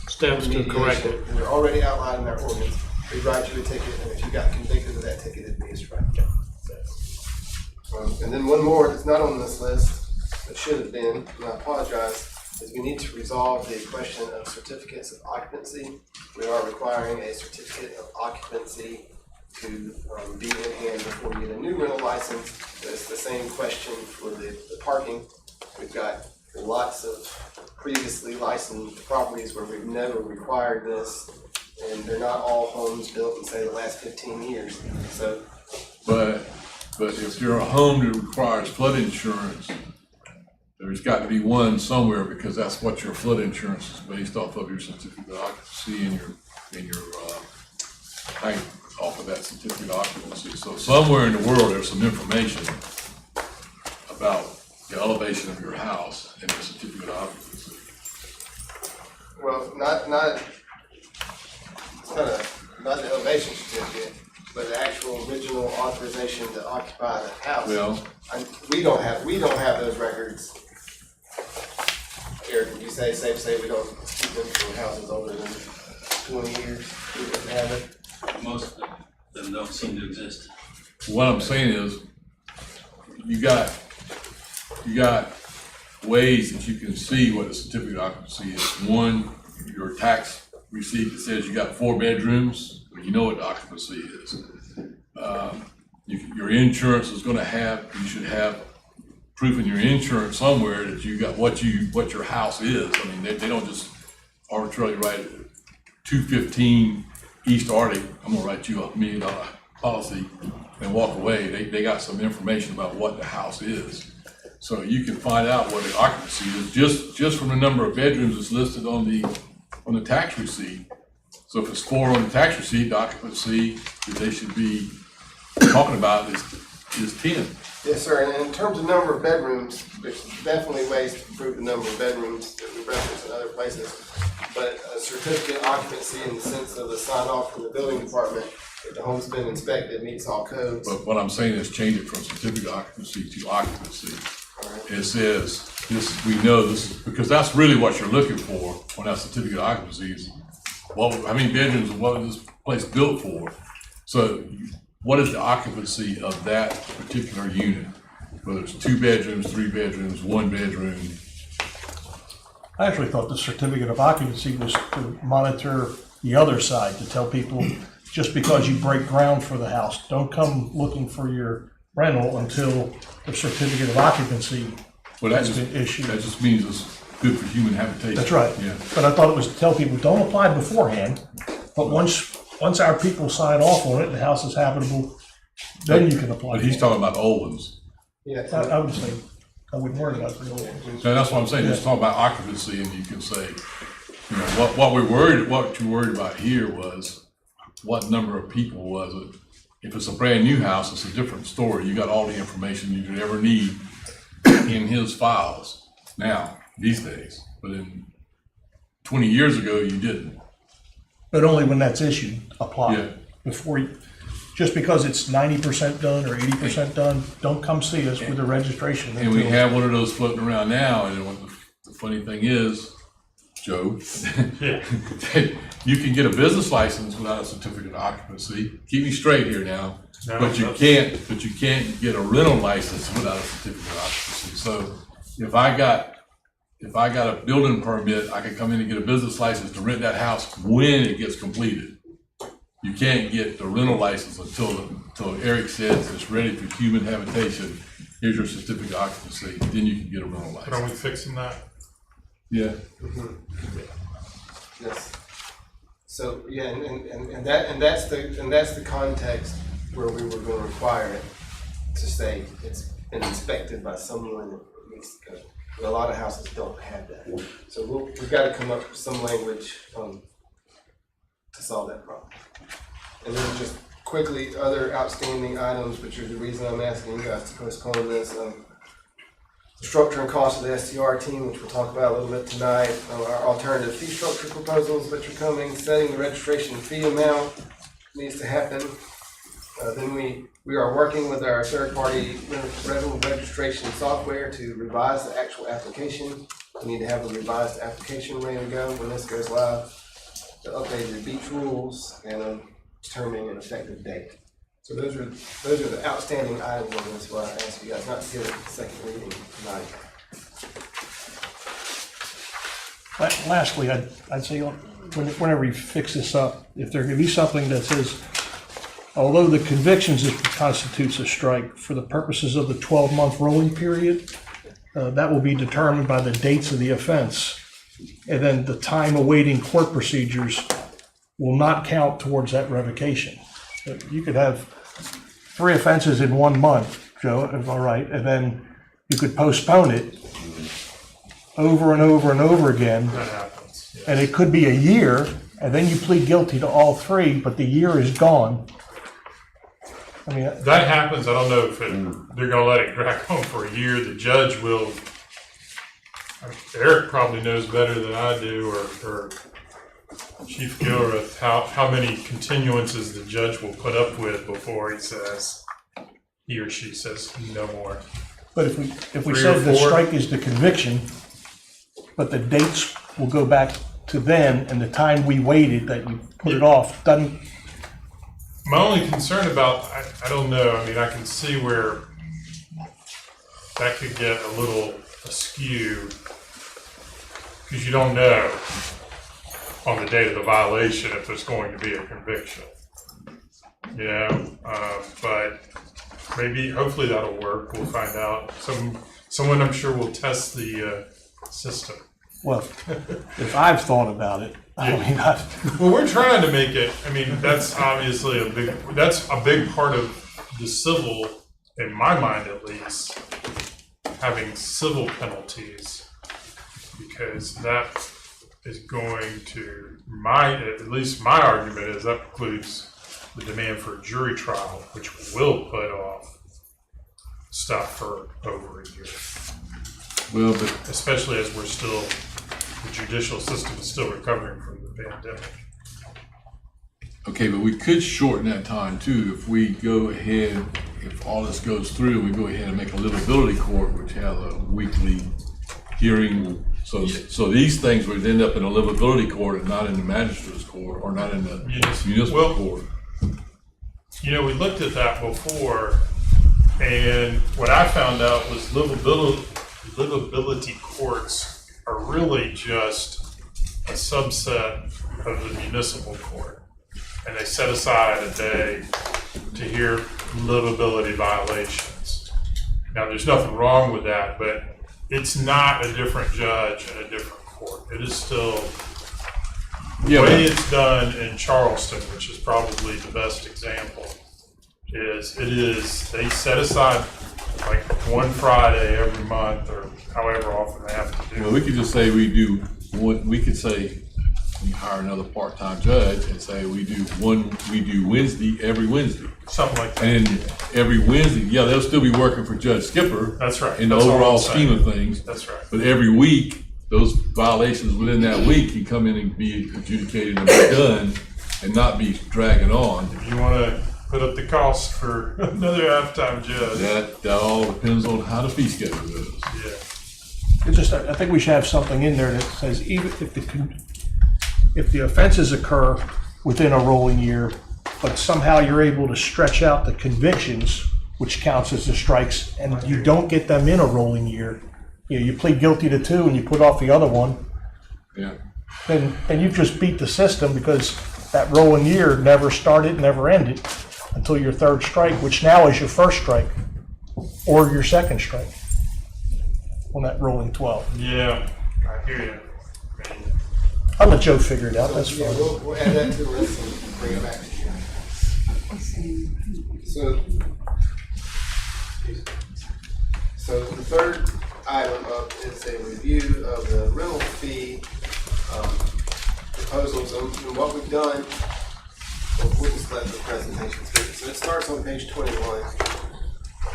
Steps to correct it. remediation, they're already outlined in our ordinance, we'd write you a ticket, and if you got convicted of that ticket, it'd be a strike. And then one more that's not on this list, that should have been, and I apologize, is we need to resolve the question of certificates of occupancy. We are requiring a certificate of occupancy to be in hand before you get a new rental license. It's the same question for the parking. We've got lots of previously licensed properties where we've never required this, and they're not all homes built in, say, the last 15 years. So, But if you're a home that requires flood insurance, there's got to be one somewhere, because that's what your flood insurance is based off of, your certificate of occupancy and your height off of that certificate of occupancy. So somewhere in the world, there's some information about the elevation of your house and the certificate of occupancy. well, not the elevation certificate, but the actual original authorization to occupy the house. Well, We don't have those records. Eric, would you say, safe to say we don't keep them for houses older than 20 years? We don't have it. Most of them don't seem to exist. what I'm saying is, you got ways that you can see what the certificate of occupancy is. One, your tax receipt that says you got 4 bedrooms, you know what the occupancy is. Your insurance is gonna have, you should have proof in your insurance somewhere that you got what your house is. I mean, they don't just arbitrarily write 215 East Arctic, I'm gonna write you $1 million policy and walk away. They got some information about what the house is. So you can find out what the occupancy is just from the number of bedrooms that's listed on the tax receipt. So if it's 4 on the tax receipt, the occupancy that they should be talking about is 10. Yes, sir, and in terms of number of bedrooms, there's definitely ways to improve the number of bedrooms that we reference in other places. But a certificate of occupancy in the sense of a sign off from the building department, if the home's been inspected, meets all codes. But what I'm saying is change it from certificate of occupancy to occupancy. It says, this, we know this is, because that's really what you're looking for on that certificate of occupancy is, how many bedrooms and what was this place built for? So what is the occupancy of that particular unit? Whether it's 2 bedrooms, 3 bedrooms, 1 bedroom. I actually thought the certificate of occupancy was to monitor the other side, to tell people, just because you break ground for the house, don't come looking for your rental until the certificate of occupancy has been issued. That just means it's good for human habitation. That's right. Yeah. But I thought it was to tell people, don't apply beforehand, but once our people sign off on it, the house is habitable, then you can apply. But he's talking about old ones. Yeah, I would say, I wouldn't worry about the old ones. So that's what I'm saying, just talk about occupancy, and you can say, you know, what you worried about here was, what number of people was it? If it's a brand new house, it's a different story. You got all the information you could ever need in his files now, these days. But in 20 years ago, you didn't. But only when that's issued, apply. Yeah. Before you, just because it's 90% done or 80% done, don't come see us with the registration. And we until- have one of those floating around now, and what the funny thing is, Joe, you can get a business license without a certificate of occupancy. Keep me straight here now. No, But you can't get a rental license without a certificate of occupancy. So if I got a building permit, I can come in and get a business license to rent that house when it gets completed. You can't get the rental license until Eric says it's ready for human habitation. Here's your certificate of occupancy, then you can get a rental But are we license. fixing that? Yeah. yes. So, yeah, and that's the context where we were gonna require it to say it's been inspected by someone that needs to go. But a lot of houses don't have that. So we've gotta come up with some language, to solve that problem. And then just quickly, other outstanding items, which are the reason I'm asking you guys to postpone this, the structure and cost of the STR team, which we'll talk about a little bit tonight, our alternative fee structure proposals which are coming, setting the registration fee amount needs to happen. Then we are working with our third-party rental registration software to revise the actual application. We need to have a revised application ready to go when this goes live, to update the beach rules and determining an effective date. So those are the outstanding items on this. Why I ask you guys not to get a second reading tonight. Lastly, I'd say whenever you fix this up, if there could be something that says, although the convictions constitutes a strike for the purposes of the 12-month rolling period, that will be determined by the dates of the offense. And then the time awaiting court procedures will not count towards that revocation. You could have 3 offenses in 1 month, Joe, if all right, and then you could postpone it over and over and over again. That happens. Yeah. And it could be a year, and then you plead guilty to all 3, but the year is gone. I mean, That happens. I don't know if they're gonna let it drag on for a year. The judge will. Eric probably knows better than I do, or Chief Gilrath, how many continuances the judge will put up with before he or she says no more. but if we 3 or said the 4. strike is the conviction, but the dates will go back to then, and the time we waited that you put it off, doesn't, My only concern about, I don't know, I mean, I can see where that could get a little askew, because you don't know on the date of the violation if there's going to be a conviction. You know, but maybe, hopefully that'll work, we'll find out. Someone I'm sure will test the system. well, if I've thought about it, I mean, Well, we're trying to make it, I mean, that's obviously that's a big part of the civil, in my mind at least, having civil penalties, because that is going to, at least my argument is that precludes the demand for a jury trial, which will put off stuff for over a year, Well, but especially as we're still, the judicial system is still recovering from the pandemic. okay, but we could shorten that time too if we go ahead, if all this goes through, we go ahead and make a livability court, which has a weekly hearing. So these things would end up in a livability court and not in the magistrate's court or not in the municipal Well, court. You know, we looked at that before, and what I found out was livability courts are really just a subset of the municipal court. And they set aside a day to hear livability violations. Now, there's nothing wrong with that, but it's not a different judge and a different court. It is still, the way it's done in Charleston, which is probably the best example, is they set aside like one Friday every month or however often they have to do Well, it. we could just say we could say we hire another part-time judge and say we do Wednesday, every Wednesday. Something like that. And every Wednesday, yeah, they'll still be working for Judge Skipper. That's right. In the That's all overall I'm saying. scheme of things. That's right. But every week, those violations within that week can come in and be adjudicated and be done and not be dragging on. If you want to put up the cost for another half-time judge, That all depends on how the fee schedule goes. yeah. It's just, I think we should have something in there that says even if the offenses occur within a rolling year, but somehow you're able to stretch out the convictions, which counts as the strikes, and you don't get them in a rolling year, you plead guilty to 2 and you put off the other one, Yeah. then you've just beat the system because that rolling year never started, never ended until your 3rd strike, which now is your 1st strike or your 2nd strike on that rolling 12. Yeah, I hear you. I mean, I'll let Joe figure it out, that's Yeah, fine. we'll add that to the list and bring it back to you. So the third item up is a review of the rental fee proposals, and what we've done, we'll just let the presentation speak. So it starts on page 21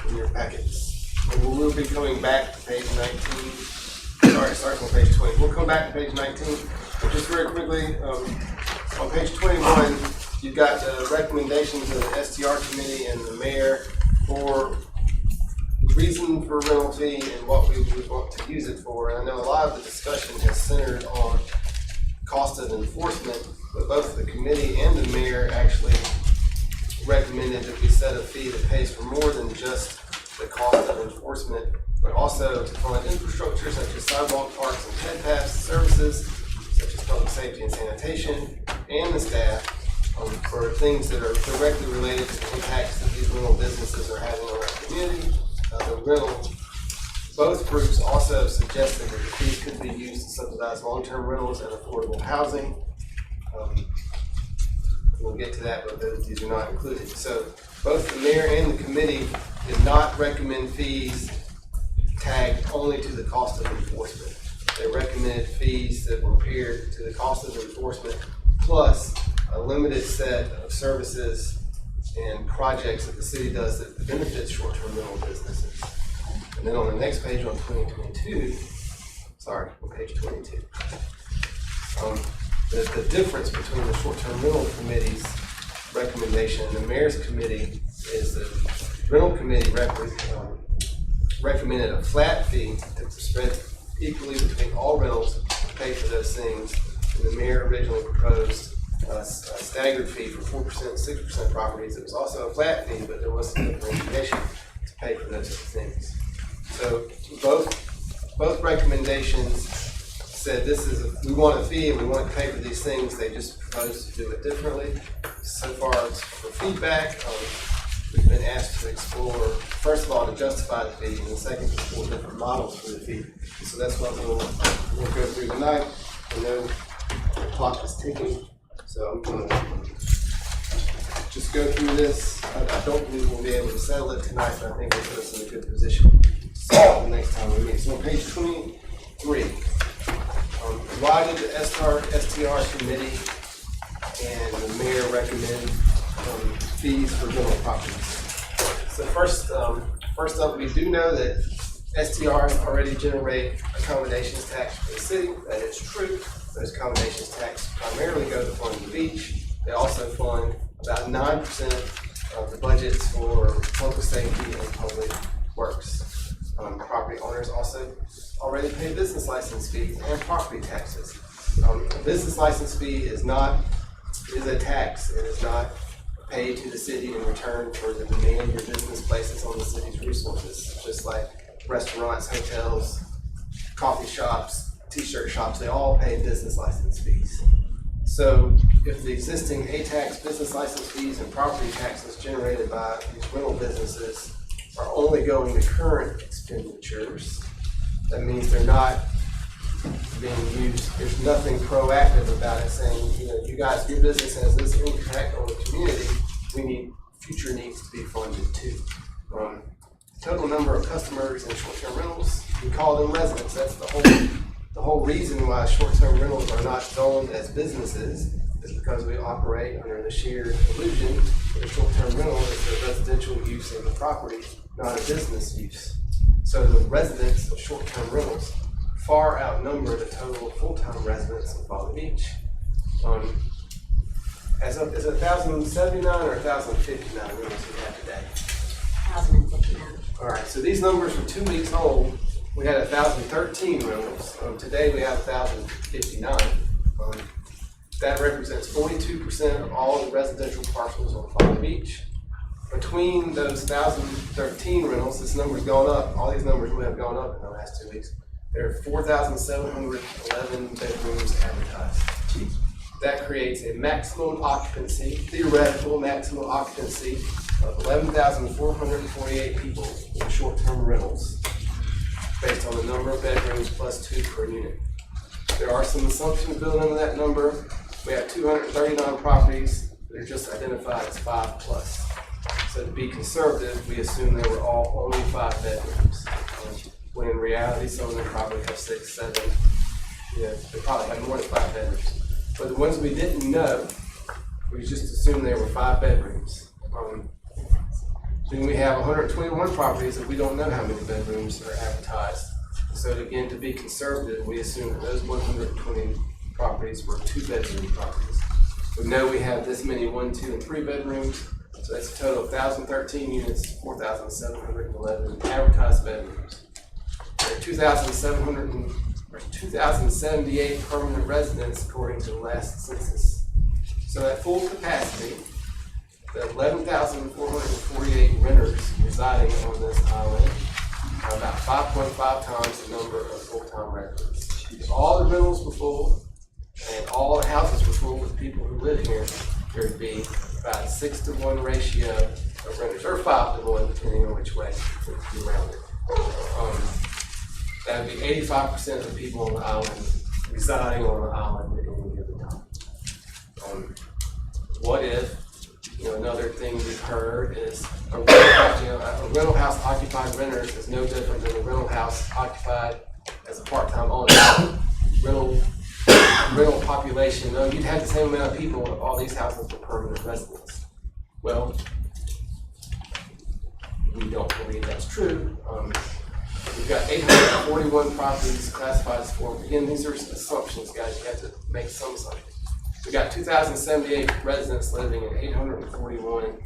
in your packets. And we'll be coming back to page 19. Sorry, it starts on page 20. We'll come back to page 19. But just very quickly, on page 21, you've got the recommendations of the STR committee and the mayor for the reason for rental fee and what we would want to use it for. And I know a lot of the discussion has centered on cost of enforcement, but both the committee and the mayor actually recommended that we set a fee that pays for more than just the cost of enforcement, but also to fund infrastructure such as sidewalk, parks, and ped paths services, such as public safety and sanitation, and the staff for things that are directly related to the impacts that these rental businesses are having on our community. Both groups also suggested that the fees could be used to subsidize long-term rentals and affordable housing. We'll get to that, but these are not included. So both the mayor and the committee did not recommend fees tagged only to the cost of enforcement. They recommended fees that were paired to the cost of enforcement plus a limited set of services and projects that the city does that benefits short-term rental businesses. And then on the next page on page 22, the difference between the short-term rental committee's recommendation and the mayor's committee is the rental committee recommended a flat fee that was spread equally between all rentals to pay for those things. And the mayor originally proposed a staggered fee for 4%, 6% properties. It was also a flat fee, but there was some differentiation to pay for those things. So both recommendations said we want a fee and we want to pay for these things. They just proposed to do it differently. So far, it's for feedback. We've been asked to explore, first of all, to justify the fee, and then second, to explore different models for the fee. So that's what we'll go through tonight. I know the clock is ticking, so I'm going to just go through this. I don't believe we'll be able to settle it tonight, but I think it'll put us in a good position to settle it the next time we meet. So on page 23, why did the STR committee and the mayor recommend fees for rental properties? So first First up, we do know that STRs already generate accommodations tax for the city. That is true. Those accommodations tax primarily go to fund the beach. They also fund about 9% of the budgets for public safety and public works. Property owners also already pay business license fees and property taxes. A business license fee is a tax. It is not paid to the city in return for the demand your business places on the city's resources. Just like restaurants, hotels, coffee shops, t-shirt shops, they all pay business license fees. So if the existing A-tax business license fees and property taxes generated by these rental businesses are only going to current expenditures, that means they're not being used. There's nothing proactive about it saying, you guys, your business has this impact on the community. We need future needs to be funded too. Total number of customers in short-term rentals, we call them residents. That's the whole reason why short-term rentals are not zoned as businesses is because we operate under the sheer illusion that a short-term rental is a residential use of the property, not a business use. So the residents of short-term rentals far outnumber the total full-time residents of Folly Beach. Is it 1,079 or 1,059 rentals we have today? 1,059. All right, so these numbers were 2 weeks old. We had 1,013 rentals. Today we have 1,059. That represents 42% of all the residential parcels on Folly Beach. Between those 1,013 rentals, this number's gone up. All these numbers would have gone up in the last 2 weeks. There are 4,711 bedrooms advertised. That creates a maximum occupancy, theoretical maximum occupancy of 11,448 people in short-term rentals based on the number of bedrooms plus 2 per unit. There are some assumptions built into that number. We have 239 properties that are just identified as 5+. So to be conservative, we assume they were all only 5 bedrooms. When in reality, some of them probably have 6, 7. They probably have more than 5 bedrooms. But the ones we didn't know, we just assumed they were 5 bedrooms. Then we have 121 properties that we don't know how many bedrooms are advertised. So again, to be conservative, we assume that those 120 properties were 2-bedroom properties. We know we have this many 1, 2, and 3 bedrooms. So that's a total of 1,013 units, 4,711 advertised bedrooms. There are 2,078 permanent residents according to the last census. So at full capacity, the 11,448 renters residing on this island are about 5.5 times the number of full-time residents. If all the rentals were full and all the houses were full with people who live here, there would be about a 6-to-1 ratio of renters, or 5-to-1, depending on which way you round it. That would be 85% of the people on the island residing on the island at any given time. What if, another thing we've heard is a rental house occupied renters is no different than a rental house occupied as a part-time owner. Rental population, you'd have the same amount of people if all these houses were permanent residents. Well, we don't believe that's true. We've got 841 properties classified as form. Again, these are assumptions, guys. You have to make some assumptions. We've got 2,078 residents living in 841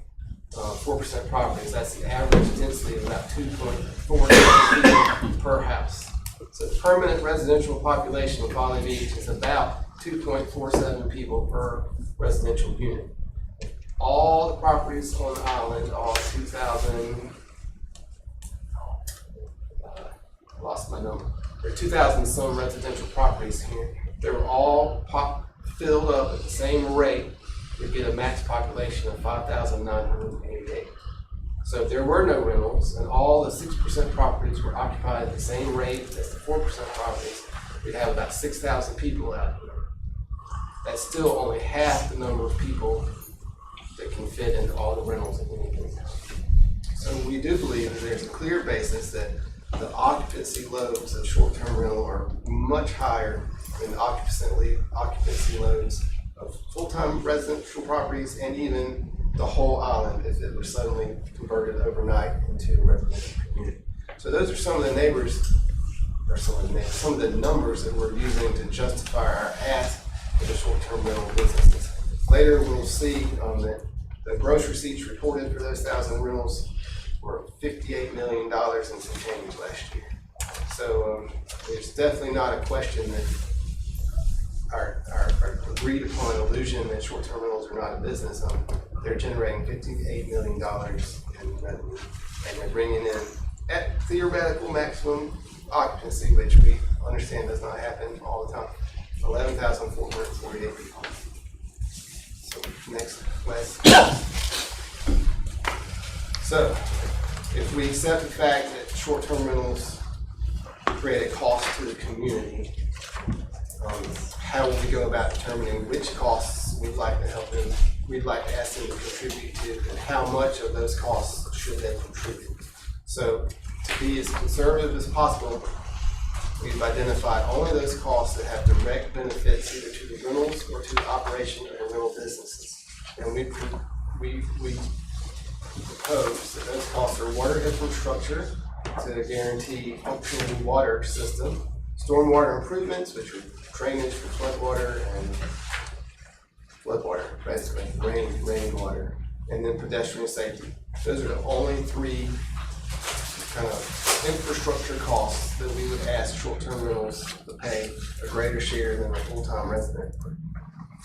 4% properties. That's the average density of about 2.4 people per house. So the permanent residential population of Folly Beach is about 2.47 people per residential unit. All the properties on the island, all 2,000, lost my number. There are 2,000 some residential properties here. They were all filled up at the same rate. We get a max population of 5,988. So if there were no rentals and all the 6% properties were occupied at the same rate as the 4% properties, we'd have about 6,000 people out here. That's still only half the number of people that can fit into all the rentals at any given time. So we do believe that there's a clear basis that the occupancy loads of short-term rental are much higher than the occupancy loads of full-time residential properties and even the whole island if it was suddenly converted overnight into a residential. So those are some of the neighbors, or some of the numbers that we're using to justify our ask for the short-term rental businesses. Later, we'll see that the gross receipts reported for those 1,000 rentals were $58 million and some change last year. So there's definitely not a question that our agreed upon illusion that short-term rentals are not a business. They're generating $58 million in revenue, and they're bringing in at theoretical maximum occupancy, which we understand does not happen all the time, 11,448 people. So next, Wes. So if we accept the fact that short-term rentals create a cost to the community, how will we go about determining which costs we'd like to help them, we'd like to ask them to contribute to, and how much of those costs should they contribute? So to be as conservative as possible, we've identified only those costs that have direct benefits either to the rentals or to the operation of the rental businesses. And we propose that those costs are water infrastructure to guarantee functioning water system, stormwater improvements, which are drainage for floodwater, basically, rainwater, and then pedestrian safety. Those are the only three kind of infrastructure costs that we would ask short-term rentals to pay a greater share than a full-time resident.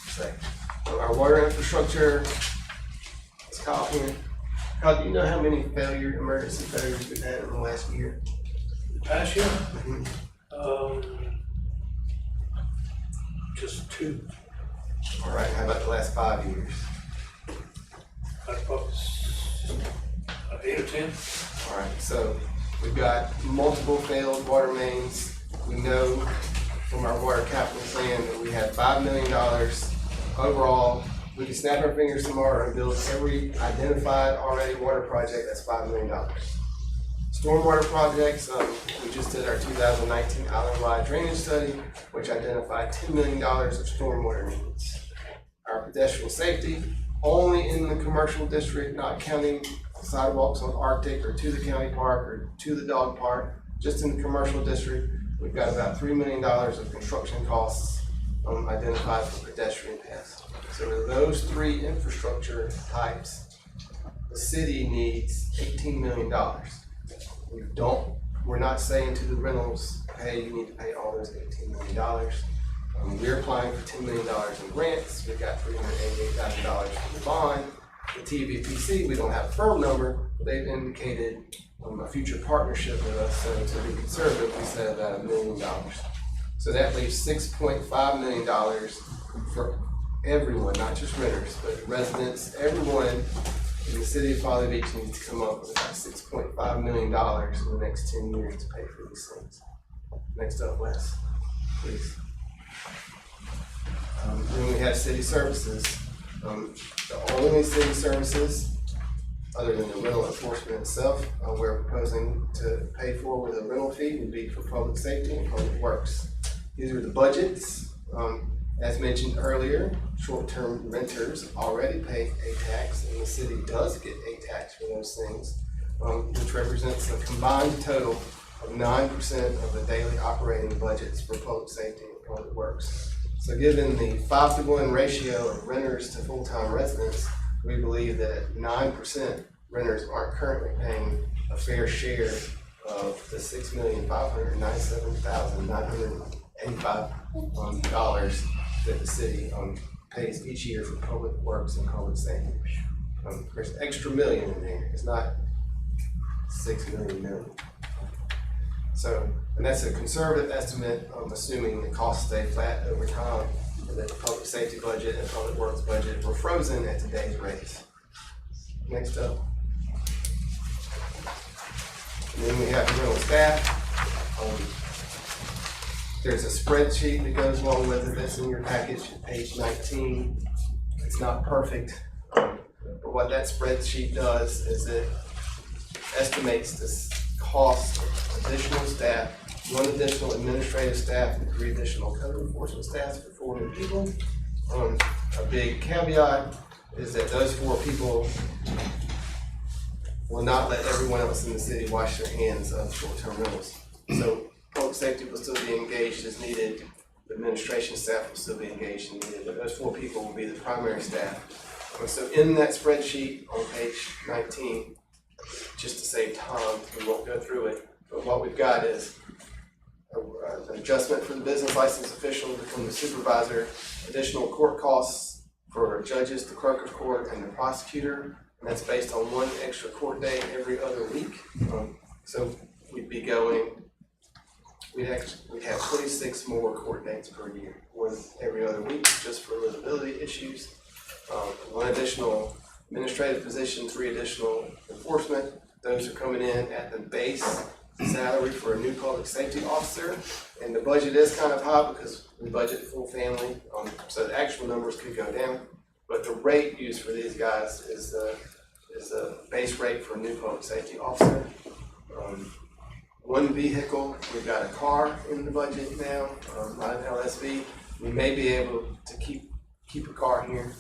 So, our water infrastructure, is Kyle here. Kyle, do you know how many emergency failures we've had in the last year? Past year? Just 2. All right, how about the last 5 years? Probably 8 or 10. All right, so we've got multiple failed water mains. We know from our water capital plan that we have $5 million overall. We can snap our fingers tomorrow and build every identified already water project. That's $5 million. Stormwater projects, we just did our 2019 island-wide drainage study, which identified $10 million of stormwater needs. Our pedestrian safety, only in the commercial district, not counting sidewalks on Arctic or to the county park or to the dog park, just in the commercial district, we've got about $3 million of construction costs identified for pedestrian paths. So with those three infrastructure types, the city needs $18 million. We're not saying to the rentals, hey, you need to pay all those $18 million. We're applying for $10 million in grants. We've got $388,000 for the bond. The TVPC, we don't have a firm number, but they've indicated a future partnership with us. So to be conservative, we said about $1 million. So that leaves $6.5 million for everyone, not just renters, but residents, everyone in the city of Folly Beach needs to come up with about $6.5 million in the next 10 years to pay for these things. Next up, Wes, please. Then we have city services. The only city services, other than the rental enforcement itself, we're proposing to pay for with a rental fee would be for public safety and public works. These are the budgets. As mentioned earlier, short-term renters already pay a tax, and the city does get a tax for those things, which represents a combined total of 9% of the daily operating budgets for public safety and public works. So given the 5-to-1 ratio of renters to full-time residents, we believe that at 9%, renters aren't currently paying a fair share of the $6,597,985 that the city pays each year for public works and public safety. There's an extra million in there. It's not 6 million. So, and that's a conservative estimate, assuming the costs stay flat over time, and that the public safety budget and public works budget were frozen at today's rates. Next up. And then we have the rental staff. There's a spreadsheet that goes along with it that's in your package, page 19. It's not perfect, but what that spreadsheet does is it estimates the cost of additional staff, 1 additional administrative staff, and 3 additional code enforcement staff for 4 new people. A big caveat is that those 4 people will not let everyone else in the city wash their hands of short-term rentals. So public safety will still be engaged as needed, the administration staff will still be engaged as needed, but those 4 people will be the primary staff. So in that spreadsheet on page 19, just to save time, we won't go through it, but what we've got is an adjustment for the business license official to become the supervisor, additional court costs for judges, the clerk of court, and the prosecutor, and that's based on 1 extra court day every other week. So we'd be going, we'd have 26 more court dates per year, 1 every other week, just for livability issues. 1 additional administrative position, 3 additional enforcement. Those are coming in at the base salary for a new public safety officer, and the budget is kind of high because we budget full family, so the actual numbers could go down, but the rate used for these guys is the base rate for a new public safety officer. 1 vehicle, we've got a car in the budget now, not an LSV. We may be able to keep a car here.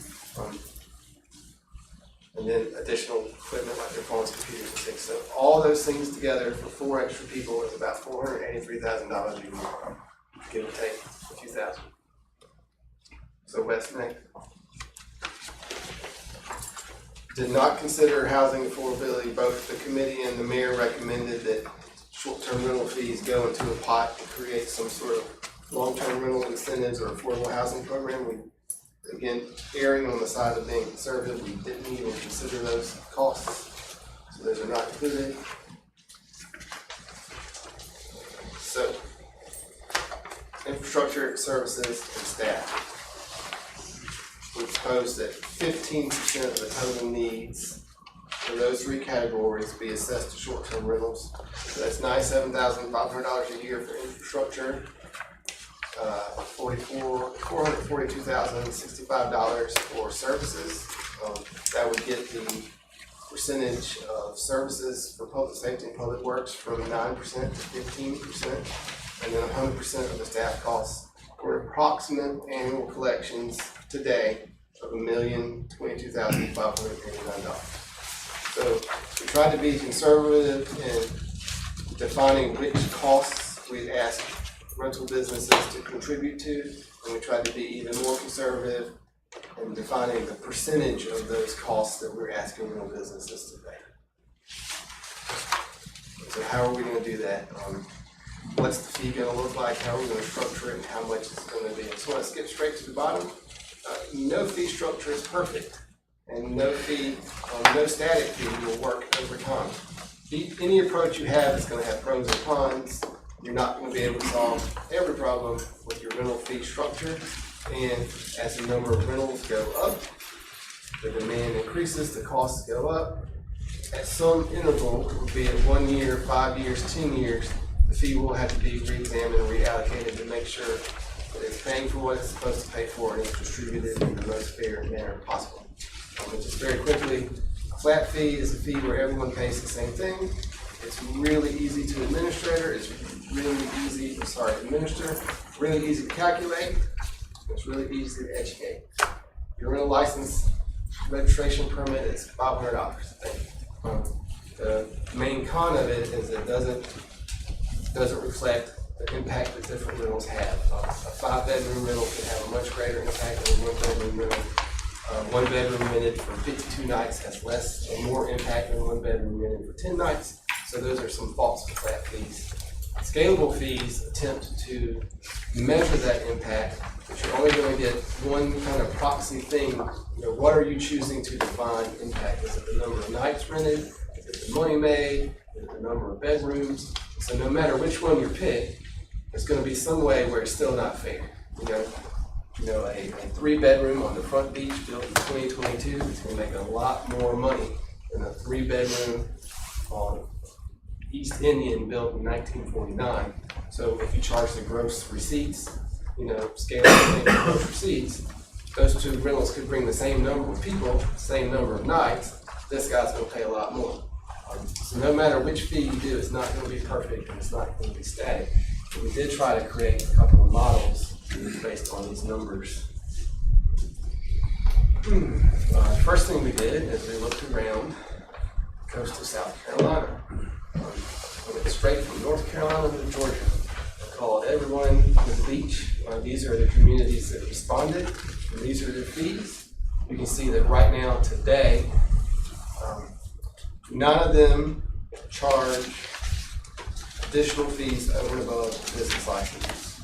And then additional equipment like their phones, computers, and things. So all those things together for 4 extra people is about $483,000 a year, give or take a few thousand. So West Main did not consider housing affordability. Both the committee and the mayor recommended that short-term rental fees go into a pot to create some sort of long-term rental incentives or affordable housing program. Again, erring on the side of being conservative, we didn't even consider those costs, so those are not included. So, infrastructure, services, and staff. We propose that 15% of the total needs for those 3 categories be assessed to short-term rentals. So that's $97,500 a year for infrastructure. $442,065 for services. That would get the percentage of services for public safety and public works from 9% to 15%, and then 100% of the staff costs for approximate annual collections today of $1,022,589. So we tried to be conservative in defining which costs we'd ask rental businesses to contribute to, and we tried to be even more conservative in defining the percentage of those costs that we're asking rental businesses to pay. So how are we going to do that? What's the fee going to look like? How are we going to structure it, and how much it's going to be? I just want to skip straight to the bottom. No fee structure is perfect, and no static fee will work over time. Any approach you have is going to have pros and cons. You're not going to be able to solve every problem with your rental fee structure, and as the number of rentals go up, the demand increases, the costs go up. At some interval, be it 1 year, 5 years, 10 years, the fee will have to be re-examined and reallocated to make sure that it's paying for what it's supposed to pay for and it's distributed in the most fair manner possible. Just very quickly, a flat fee is a fee where everyone pays the same thing. It's really easy to administer, really easy to calculate, it's really easy to educate. Your rental license registration permit is $500. The main con of it is it doesn't reflect the impact that different rentals have. A 5-bedroom rental can have a much greater impact than a 1-bedroom rental. 1-bedroom rented for 52 nights has less or more impact than 1-bedroom rented for 10 nights. So those are some false flat fees. Scalable fees attempt to measure that impact, but you're only going to get one kind of proxy thing. What are you choosing to define impact? Is it the number of nights rented? Is it the money made? Is it the number of bedrooms? So no matter which one you pick, there's going to be some way where it's still not fair. A 3-bedroom on the front beach built in 2022 is going to make a lot more money than a 3-bedroom on East Indian built in 1949. So if you charge the gross receipts, scale the gross receipts, those 2 rentals could bring the same number of people, same number of nights. This guy's going to pay a lot more. So no matter which fee you do, it's not going to be perfect and it's not going to be static. But we did try to create a couple of models based on these numbers. The first thing we did is we looked around, coastal South Carolina. We went straight from North Carolina to Georgia. I called everyone to the beach. These are the communities that responded, and these are their fees. You can see that right now, today, none of them charge additional fees over and above business licenses.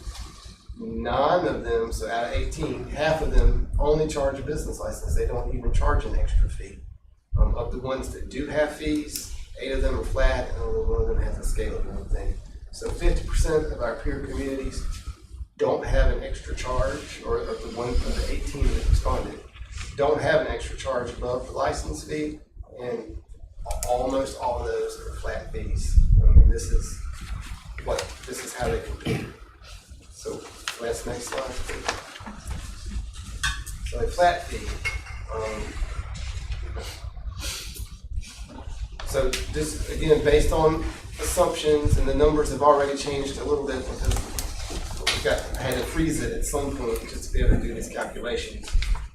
9 of them, so out of 18, half of them only charge a business license. They don't even charge an extra fee. Of the ones that do have fees, 8 of them are flat, and only 1 of them has a scalable thing. So 50% of our peer communities don't have an extra charge, or of the 18 that responded, don't have an extra charge above the license fee, and almost all of those are flat fees. And this is how they compete. So next slide, please. So a flat fee. So this, again, based on assumptions, and the numbers have already changed a little bit because I had to freeze it at some point just to be able to do these calculations.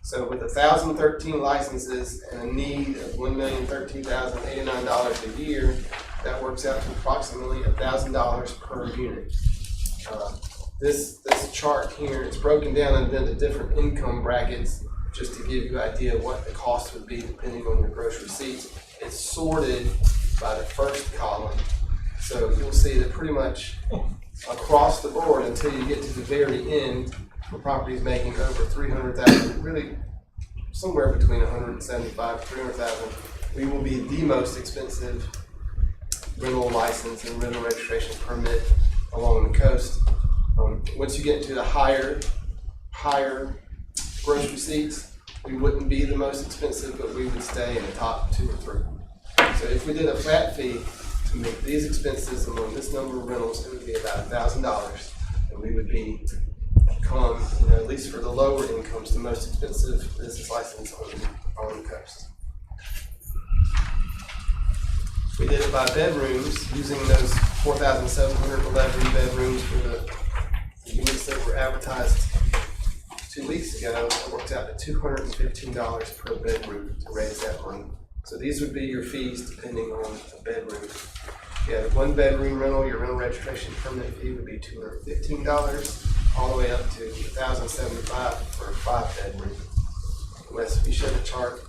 So with 1,013 licenses and a need of $1,013,089 a year, that works out to approximately $1,000 per unit. This chart here, it's broken down into different income brackets just to give you an idea of what the cost would be depending on your gross receipts. It's sorted by the first column. So you'll see that pretty much across the board until you get to the very end, for properties making over $300,000, really somewhere between $175,000 to $300,000, we will be the most expensive rental license and rental registration permit along the coast. Once you get into the higher gross receipts, we wouldn't be the most expensive, but we would stay in the top 2 or 3. So if we did a flat fee to make these expenses among this number of rentals, it would be about $1,000, and we would become, at least for the lower incomes, the most expensive business license on the coast. We did it by bedrooms, using those 4,711 bedrooms for the units that were advertised 2 weeks ago. It worked out to $215 per bedroom to raise that money. So these would be your fees depending on the bedroom. If you had a 1-bedroom rental, your rental registration permit fee would be $215, all the way up to $1,075 for a 5-bedroom. Unless we show the chart.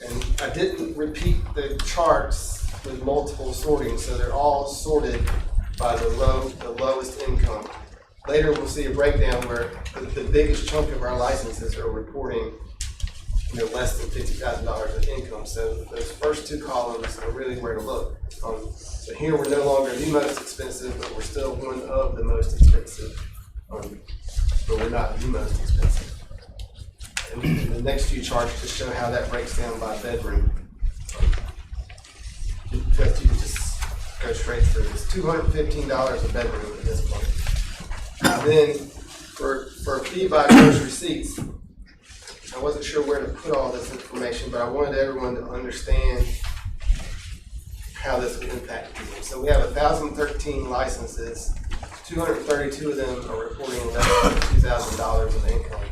And I didn't repeat the charts with multiple sorting, so they're all sorted by the lowest income. Later we'll see a breakdown where the biggest chunk of our licenses are reporting less than $50,000 of income. So those first 2 columns are really where to look. So here we're no longer the most expensive, but we're still one of the most expensive. But we're not the most expensive. And the next few charts just show how that breaks down by bedroom. You can just go straight through. It's $215 a bedroom at this point. And then for a fee by gross receipts, I wasn't sure where to put all this information, but I wanted everyone to understand how this would impact people. So we have 1,013 licenses. 232 of them are reporting less than $2,000 of income.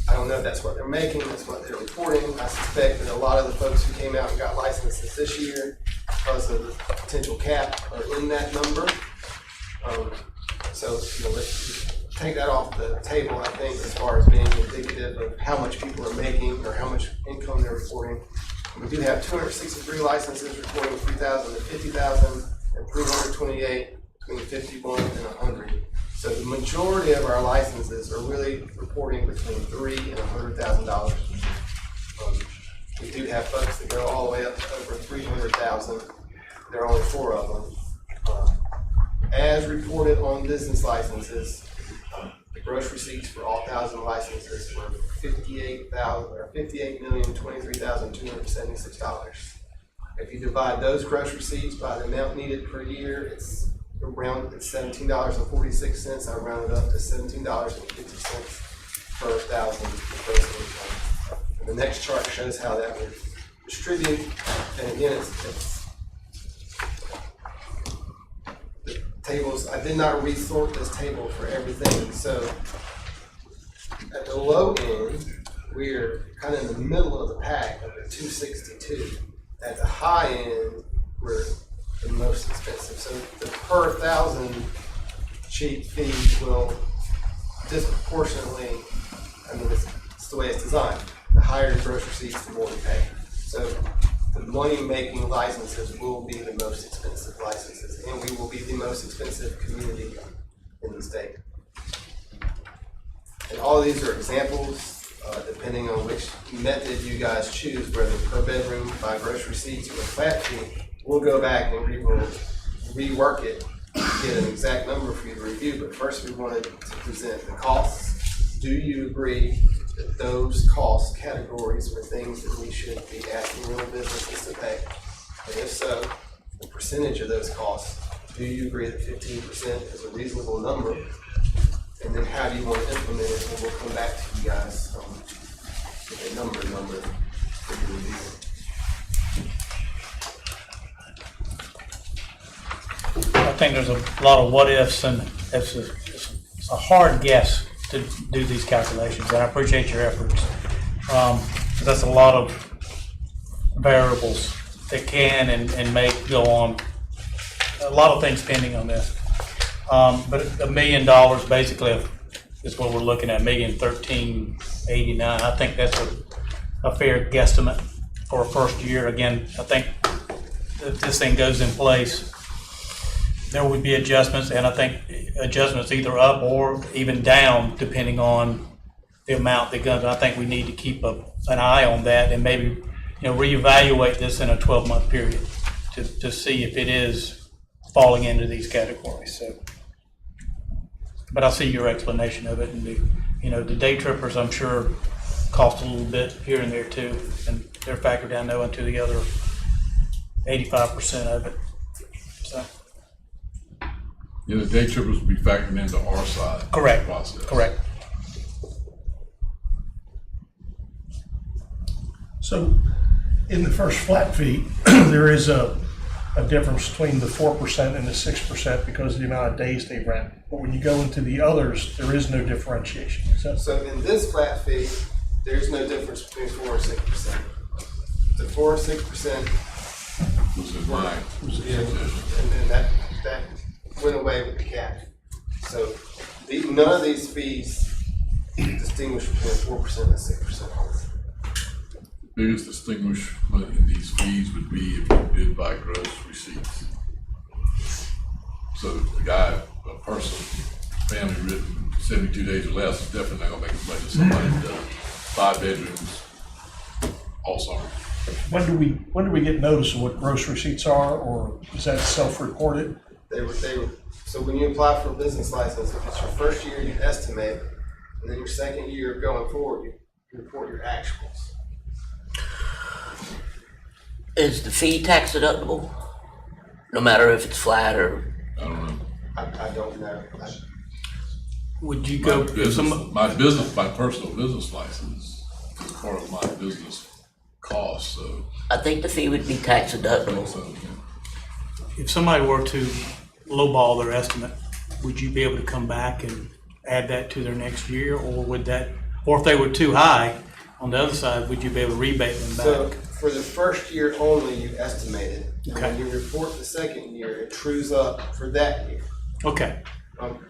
I don't know if that's what they're making, that's what they're reporting. I suspect that a lot of the folks who came out and got licenses this year, because of the potential cap, are in that number. So let's take that off the table, I think, as far as being indicative of how much people are making or how much income they're reporting. We do have 263 licenses reporting $3,000 to $50,000, and 328 between 51 and 100. So the majority of our licenses are really reporting between $3,000 and $100,000. We do have folks that go all the way up to over $300,000. There are only 4 of them. As reported on business licenses, the gross receipts for all 1,000 licenses were $58,023,276. If you divide those gross receipts by the amount needed per year, it's around $17.46. I rounded up to $17.50 per 1,000 gross income. And the next chart shows how that would distribute. And again, it's the tables. I did not resort this table for everything. So at the low end, we're kind of in the middle of the pack of the 262. at the high end, we're the most expensive. So the per thousand cheap fee will disproportionately, I mean, it's the way it's designed. The higher your gross receipts, the more you pay. So the money-making licenses will be the most expensive licenses, and we will be the most expensive community in the state. And all of these are examples, depending on which method you guys choose, whether per bedroom, by gross receipts, or flat fee. We'll go back and we will rework it, get an exact number for you to review, but first we wanted to present the costs. Do you agree that those cost categories are things that we should be asking real businesses to pay? And if so, the percentage of those costs, do you agree that 15% is a reasonable number? And then how do you want to implement it? And we'll come back to you guys with a number for your review. I think there's a lot of what ifs, and it's a hard guess to do these calculations, and I appreciate your efforts. That's a lot of variables that can and may go on. A lot of things pending on this. But $1 million basically is what we're looking at, $1,013,089. I think that's a fair guesstimate for a first year. Again, I think if this thing goes in place, there would be adjustments, and I think adjustments either up or even down depending on the amount that goes. I think we need to keep an eye on that and maybe reevaluate this in a 12-month period to see if it is falling into these categories. So, but I see your explanation of it, and the day trippers I'm sure cost a little bit here and there too, and they're factored down now into the other 85% of it. So. The day trippers will be factored into our side. Correct. Of the process. Correct. So in the first flat fee, there is a difference between the 4% and the 6% because of the amount of days they rent. But when you go into the others, there is no differentiation. So in this flat fee, there's no difference between 4 and 6%. The 4 and 6% Was in mine. and that went away with the cap. So none of these fees distinguish between 4% and 6%. Biggest distinguishment in these fees would be if you did by gross receipts. So a person, family written 72 days or less is definitely not gonna make as much as somebody that does 5 bedrooms all summer. When do we get notice of what gross receipts are, or is that self-reported? They were, so when you apply for a business license, if it's your first year, you estimate, and then your second year going forward, you report your actuals. Is the fee tax deductible? No matter if it's flat or? I don't know. I don't know. Would you go? My personal business license is part of my business cost, so. I think the fee would be tax deductible. If somebody were to lowball their estimate, would you be able to come back and add that to their next year, or or if they were too high on the other side, would you be able to rebate them back? So for the first year only, you estimated. Okay. And when you report the second year, it trues up for that year. Okay.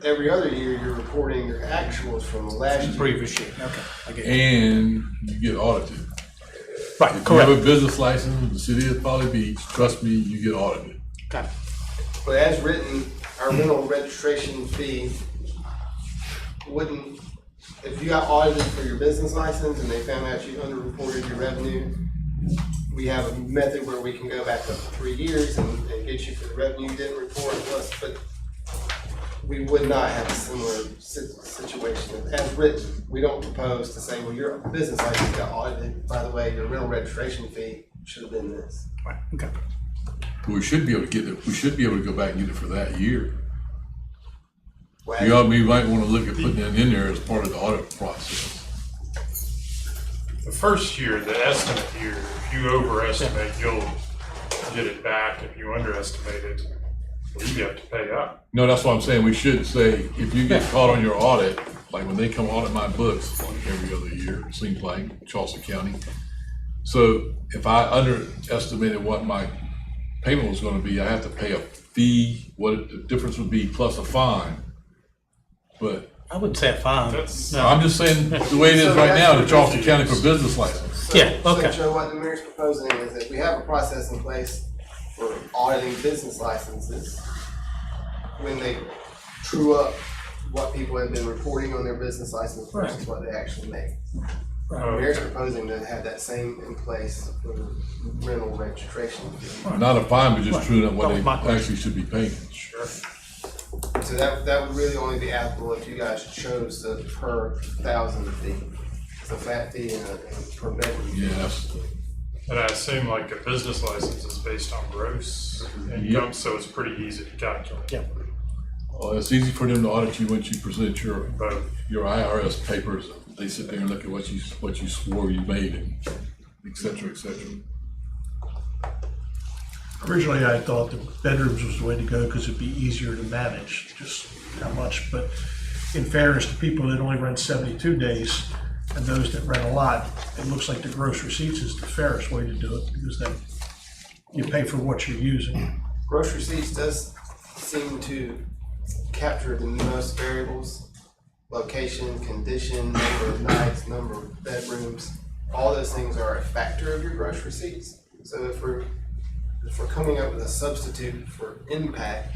Every other year, you're reporting your actuals from the last year. Previous year. Okay. I get it. And you get audited. Right. If you Correct. have a business license in the city of Folly Beach, trust me, you get audited. Got it. But as written, our rental registration fee wouldn't, if you got audited for your business license and they found out you underreported your revenue, we have a method where we can go back up to 3 years and get you for the revenue you didn't report plus, but we would not have a similar situation. As written, we don't propose to say, well, your business license got audited, by the way, your rental registration fee should have been this. Right. Okay. We should be able to get it, we should be able to go back and get it for that year. Well, You might want to look at putting that in there as part of the audit process. The first year, the estimate year, if you overestimate, you'll get it back. If you underestimate it, you have to pay up. No, that's what I'm saying. We should say, if you get caught on your audit, like when they come audit my books every other year, it seems like Charleston County, So if I underestimated what my payment was gonna be, I have to pay a fee, what the difference would be plus a fine. But I wouldn't say a fine. That's- No. I'm just saying, the way it is right now, the Charleston County for business license. So- Yeah, okay. So Joe, what the mayor's proposing is that we have a process in place for auditing business licenses when they true up what people have been reporting on their business license versus what they actually make. The mayor's proposing to have that same in place for rental registration. Not a fine, but just truing up what That was my they question. actually should be paying. Sure. So that would really only be applicable if you guys chose the per thousand fee. It's a flat fee and a per bedroom. fee. Yeah, that's, And I assume like a business license is based on gross income, so it's pretty easy to calculate. Yeah. well, it's easy for them to audit you once you present your Both. IRS papers. They sit there and look at what you swore you made and et cetera, et cetera. Originally, I thought the bedrooms was the way to go because it'd be easier to manage just how much. But in fairness to people that only rent 72 days and those that rent a lot, it looks like the gross receipts is the fairest way to do it because then you pay for what you're using. Gross receipts does seem to capture the most variables: location, condition, number of nights, number of bedrooms. All those things are a factor of your gross receipts. So if we're coming up with a substitute for impact,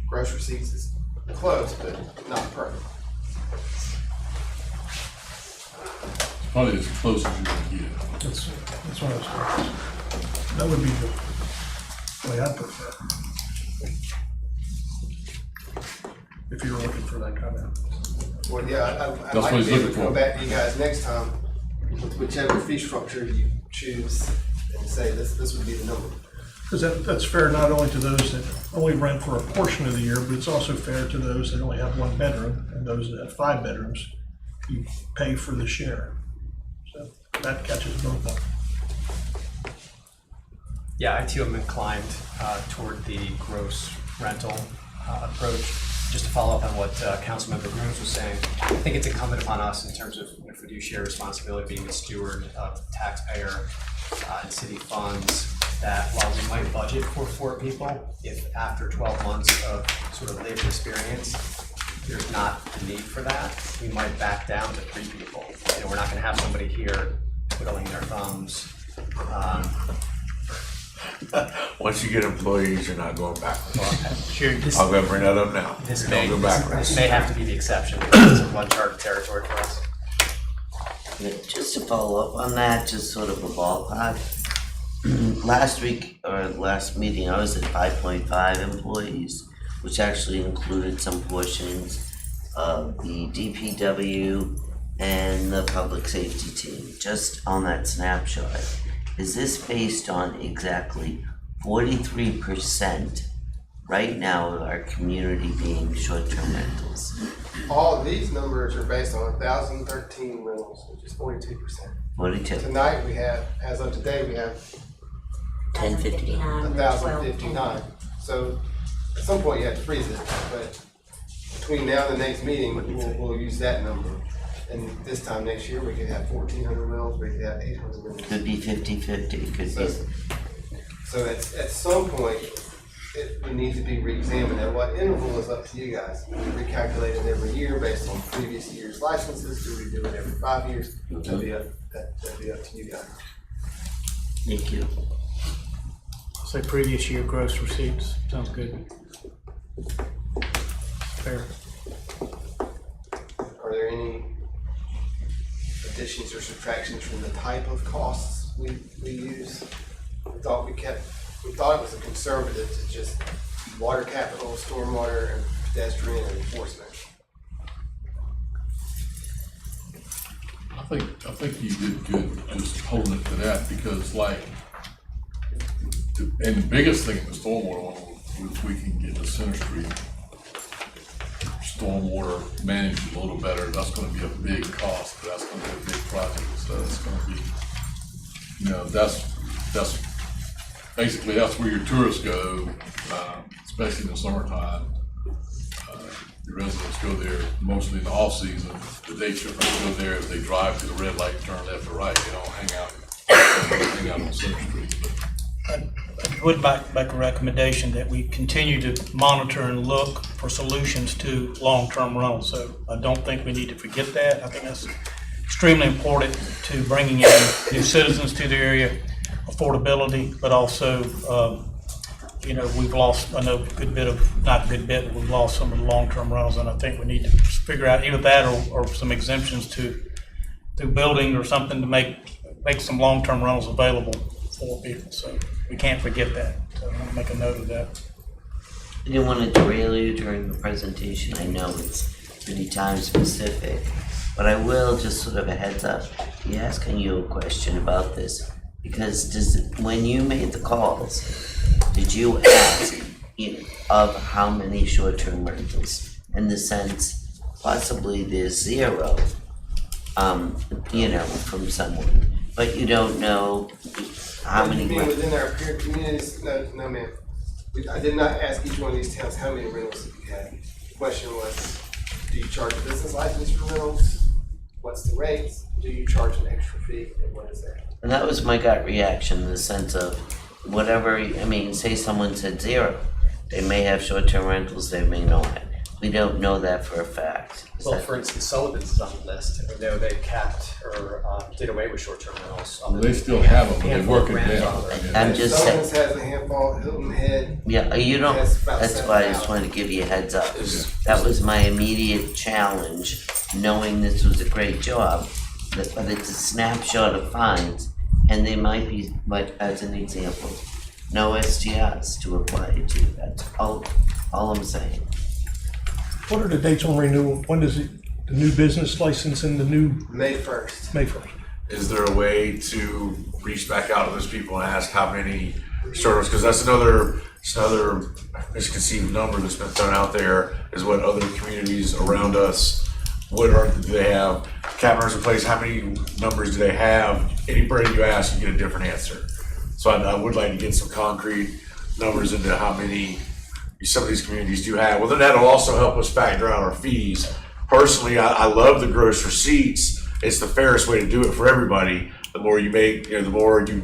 gross receipts is close, but not perfect. Probably as close as you can get. That's what I was thinking. That would be the way I'd prefer. If you were looking for that kind of. Well, yeah, I That's might what he's be able looking to come for. back to you guys next time with whichever fee structure you choose and say this would be the number. Because that's fair not only to those that only rent for a portion of the year, but it's also fair to those that only have one bedroom and those that have 5 bedrooms. You pay for the share. So that catches both of them. Yeah, I too am inclined toward the gross rental approach. Just to follow up on what Councilmember Grooms was saying, I think it's incumbent upon us in terms of fiduciary responsibility, being a steward of taxpayer and city funds, that while we might budget for 4 people, if after 12 months of sort of lived experience, there's not a need for that, we might back down to 3 people. You know, we're not gonna have somebody here twiddling their thumbs. Once you get employees, you're not going backwards. Sure. I'll go bring that up now. This Don't go backwards. may have to be the exception, because it's a uncharted territory for us. Yeah, just to follow up on that, just sort of a ballpark. Last week, or last meeting, I was at 5.5 employees, which actually included some portions of the DPW and the public safety team, just on that snapshot. Is this based on exactly 43% right now of our community being short-term rentals? All of these numbers are based on 1,013 rentals, which is 42%. 42. Tonight we have, as of today, we have 1059. 1,059. So at some point you have to freeze it, but between now and the next meeting, we'll use that number. And this time next year, we could have 1,400 rentals, we could have 800 rentals. Could be 50-50, could be. So at some point, it would need to be re-examined. At what interval is up to you guys? Do we recalculate it every year based on previous year's licenses? Do we do it every 5 years? That'd be up to you guys. Thank you. Say previous year gross receipts. Sounds good. Fair. Are there any additions or subtractions from the type of costs we use? We thought it was a conservative to just water capital, stormwater, and pedestrian and enforcement. I think you did good just holding it to that, because and the biggest thing in the stormwater one was we can get the Center Street stormwater managed a little better. That's gonna be a big cost, but that's gonna be a big project, so it's gonna be, that's basically, that's where your tourists go, especially in the summertime. The residents go there mostly in the off-season. The day trippers go there if they drive to the red light and turn left or right. They don't hang out everything out on Center Street. I would make a recommendation that we continue to monitor and look for solutions to long-term rentals. So I don't think we need to forget that. I think that's extremely important to bringing in new citizens to the area, affordability, but also, we've lost, I know a good bit of, not a good bit, but we've lost some of the long-term rentals, and I think we need to figure out either that or some exemptions to building or something to make some long-term rentals available for people. So we can't forget that. So I want to make a note of that. I didn't want to derail you during the presentation. I know it's pretty time specific, but I will just sort of a heads up, be asking you a question about this. Because when you made the calls, did you ask of how many short-term rentals? In the sense, possibly there's zero, from someone, but you don't know how many. You mean within our peer communities? No, ma'am. I did not ask each one of these towns how many rentals you had. The question was, do you charge a business license for rentals? What's the rates? Do you charge an extra fee? And what is that? And that was my gut reaction in the sense of whatever, say someone said zero. They may have short-term rentals, they may not. We don't know that for a fact. Well, for instance, Sullivan's is on the list, and we know they capped or did away with short-term rentals. Well, they still have them, but they're working down. Grandfather. I'm just saying. Sullivan's has a handful, Hilton Head. Yeah, you don't, Yes, about that's why I just 7,000. wanted to give you a heads up. That was my immediate challenge, knowing this was a great job, but it's a snapshot of fines, and they might be, but as an example, no STRs to apply it to. That's all I'm saying. What are the dates on renewal? When does the new business license and the new May 1st. May 1st? Is there a way to reach back out to those people and ask how many starters? Because that's another misconceived number that's been thrown out there, is what other communities around us, do they have cameras in place? How many numbers do they have? Anybody you ask, you get a different answer. So I would like to get some concrete numbers into how many some of these communities do have. Well, then that'll also help us factor out our fees. Personally, I love the gross receipts. It's the fairest way to do it for everybody. The more you make, the more you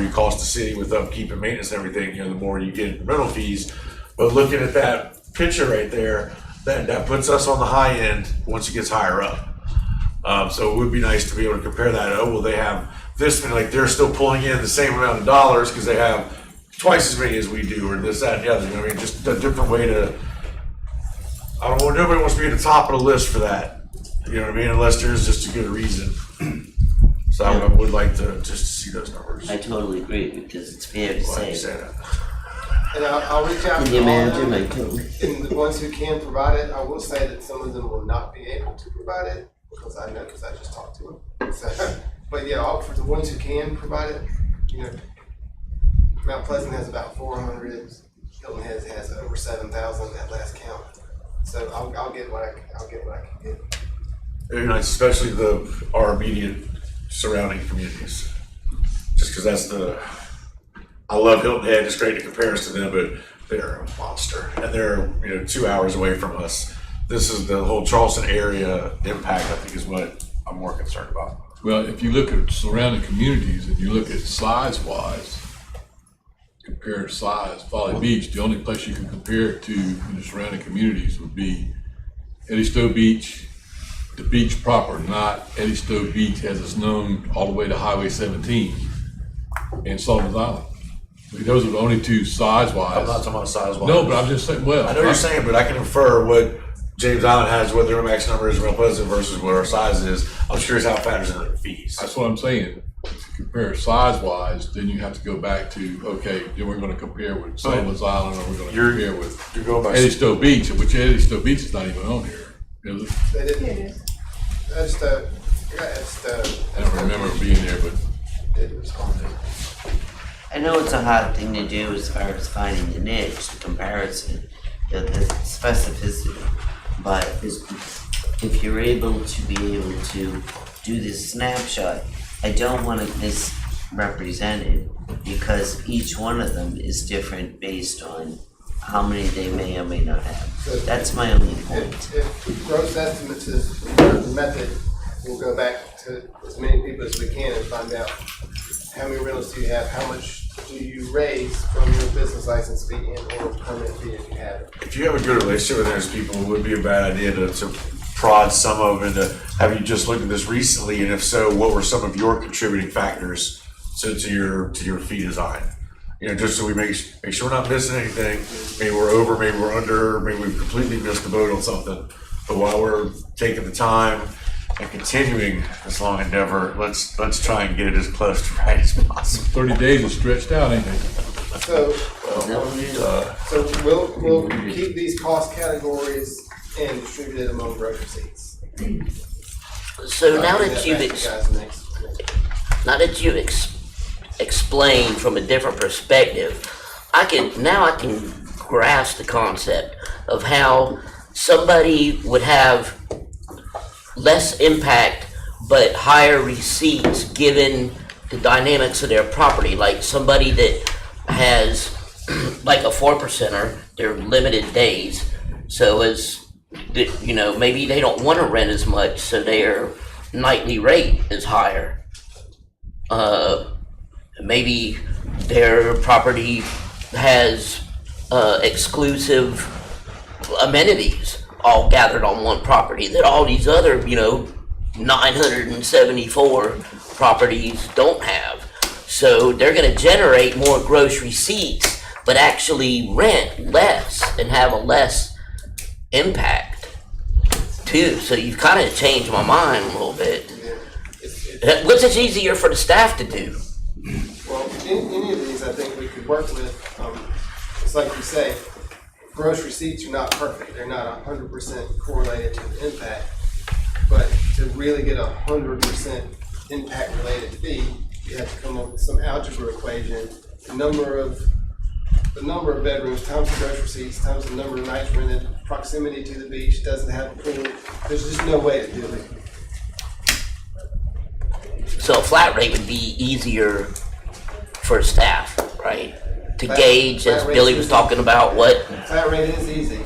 cost the city with upkeep and maintenance and everything, the more you get in rental fees. But looking at that picture right there, that puts us on the high end once it gets higher up. So it would be nice to be able to compare that. Oh, well, they have this many, like they're still pulling in the same amount of dollars because they have twice as many as we do, or this, that, and the other. Just a different way to. I don't want, nobody wants to be at the top of the list for that. You know what I mean? Unless there's just a good reason. So I would like to just see those numbers. I totally agree, because it's fair to Glad you say. say that. And I'll reach out Can you to all of imagine? them. I totally. And the ones who can provide it, I will say that some of them will not be able to provide it, because I just talked to them. So, but yeah, for the ones who can provide it, Mount Pleasant has about 400. Hilton Head has over 7,000 at last count. So I'll get what I can get. Very nice, especially our immediate surrounding communities. Just because I love Hilton Head. It's great to compare us to them, but they're a monster, and they're 2 hours away from us. This is the whole Charleston area impact. I think is what I'm more concerned about. Well, if you look at surrounding communities and you look at size-wise, compare size, Folly Beach, the only place you can compare it to in the surrounding communities would be Eddystone Beach, the beach proper, not Eddystone Beach as it's known all the way to Highway 17 and Sullivan's Island. Those are the only two size-wise. I'm not talking about size-wise. No, but I'm just saying, well. I know what you're saying, but I can infer what James Island has, what their max number is in Mount Pleasant versus what our size is. I'm curious how it factors into the fees. That's what I'm saying. If you compare size-wise, then you have to go back to, okay, then we're gonna compare with Sullivan's Island, or we're gonna compare with You're going by. Eddystone Beach, which Eddystone Beach is not even on here. Is it? They didn't. I I don't remember it being there, but did respond to it. I know it's a hard thing to do as far as finding the niche, the comparison, the specificity, but if you're able to be able to do this snapshot, I don't want it misrepresented, because each one of them is different based on how many they may or may not have. That's my only point. If gross estimates is the method, we'll go back to as many people as we can and find out how many rentals do you have, how much do you raise from your business license fee and or permit fee if you have it. If you have a good relationship with those people, it would be a bad idea to prod some of them into, have you just looked at this recently? And if so, what were some of your contributing factors to your fee design? You know, just so we make sure we're not missing anything. Maybe we're over, maybe we're under, maybe we've completely missed the boat on something. But while we're taking the time and continuing this long endeavor, let's try and get it as close to right as possible. 30 days is stretched out, ain't it? So, so we'll keep these cost categories and distribute it among gross receipts. So now I'll do that you've back to you guys next. explained from a different perspective, I can grasp the concept of how somebody would have less impact but higher receipts given the dynamics of their property. Like somebody that has like a 4%er, they're limited days, so as you know, maybe they don't want to rent as much, so their nightly rate is higher. Maybe their property has exclusive amenities all gathered on one property that all these other, 974 properties don't have. So they're gonna generate more gross receipts, but actually rent less and have a less impact too. So you've kind of changed my mind a little bit. What's it easier for the staff to do? Well, any of these I think we could work with. It's like you say, gross receipts are not perfect. They're not 100% correlated to the impact. But to really get 100% impact related fee, you have to come up with some algebra equation. The number of bedrooms times the gross receipts times the number of nights rented, proximity to the beach, doesn't have a pool. There's just no way to do it. So a flat rate would be easier for staff, right? To gauge, as Billy was talking about, what? Flat rate is easy.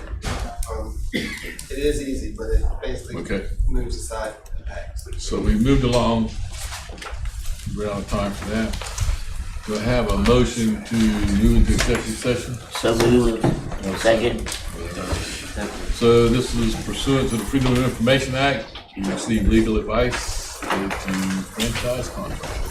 It is easy, but it basically moves aside impacts. So we moved along. We're out of time for that. Do I have a motion to move into executive session? So moved. Second. So this is pursuant to the Freedom of Information Act. You receive legal advice to franchise contract.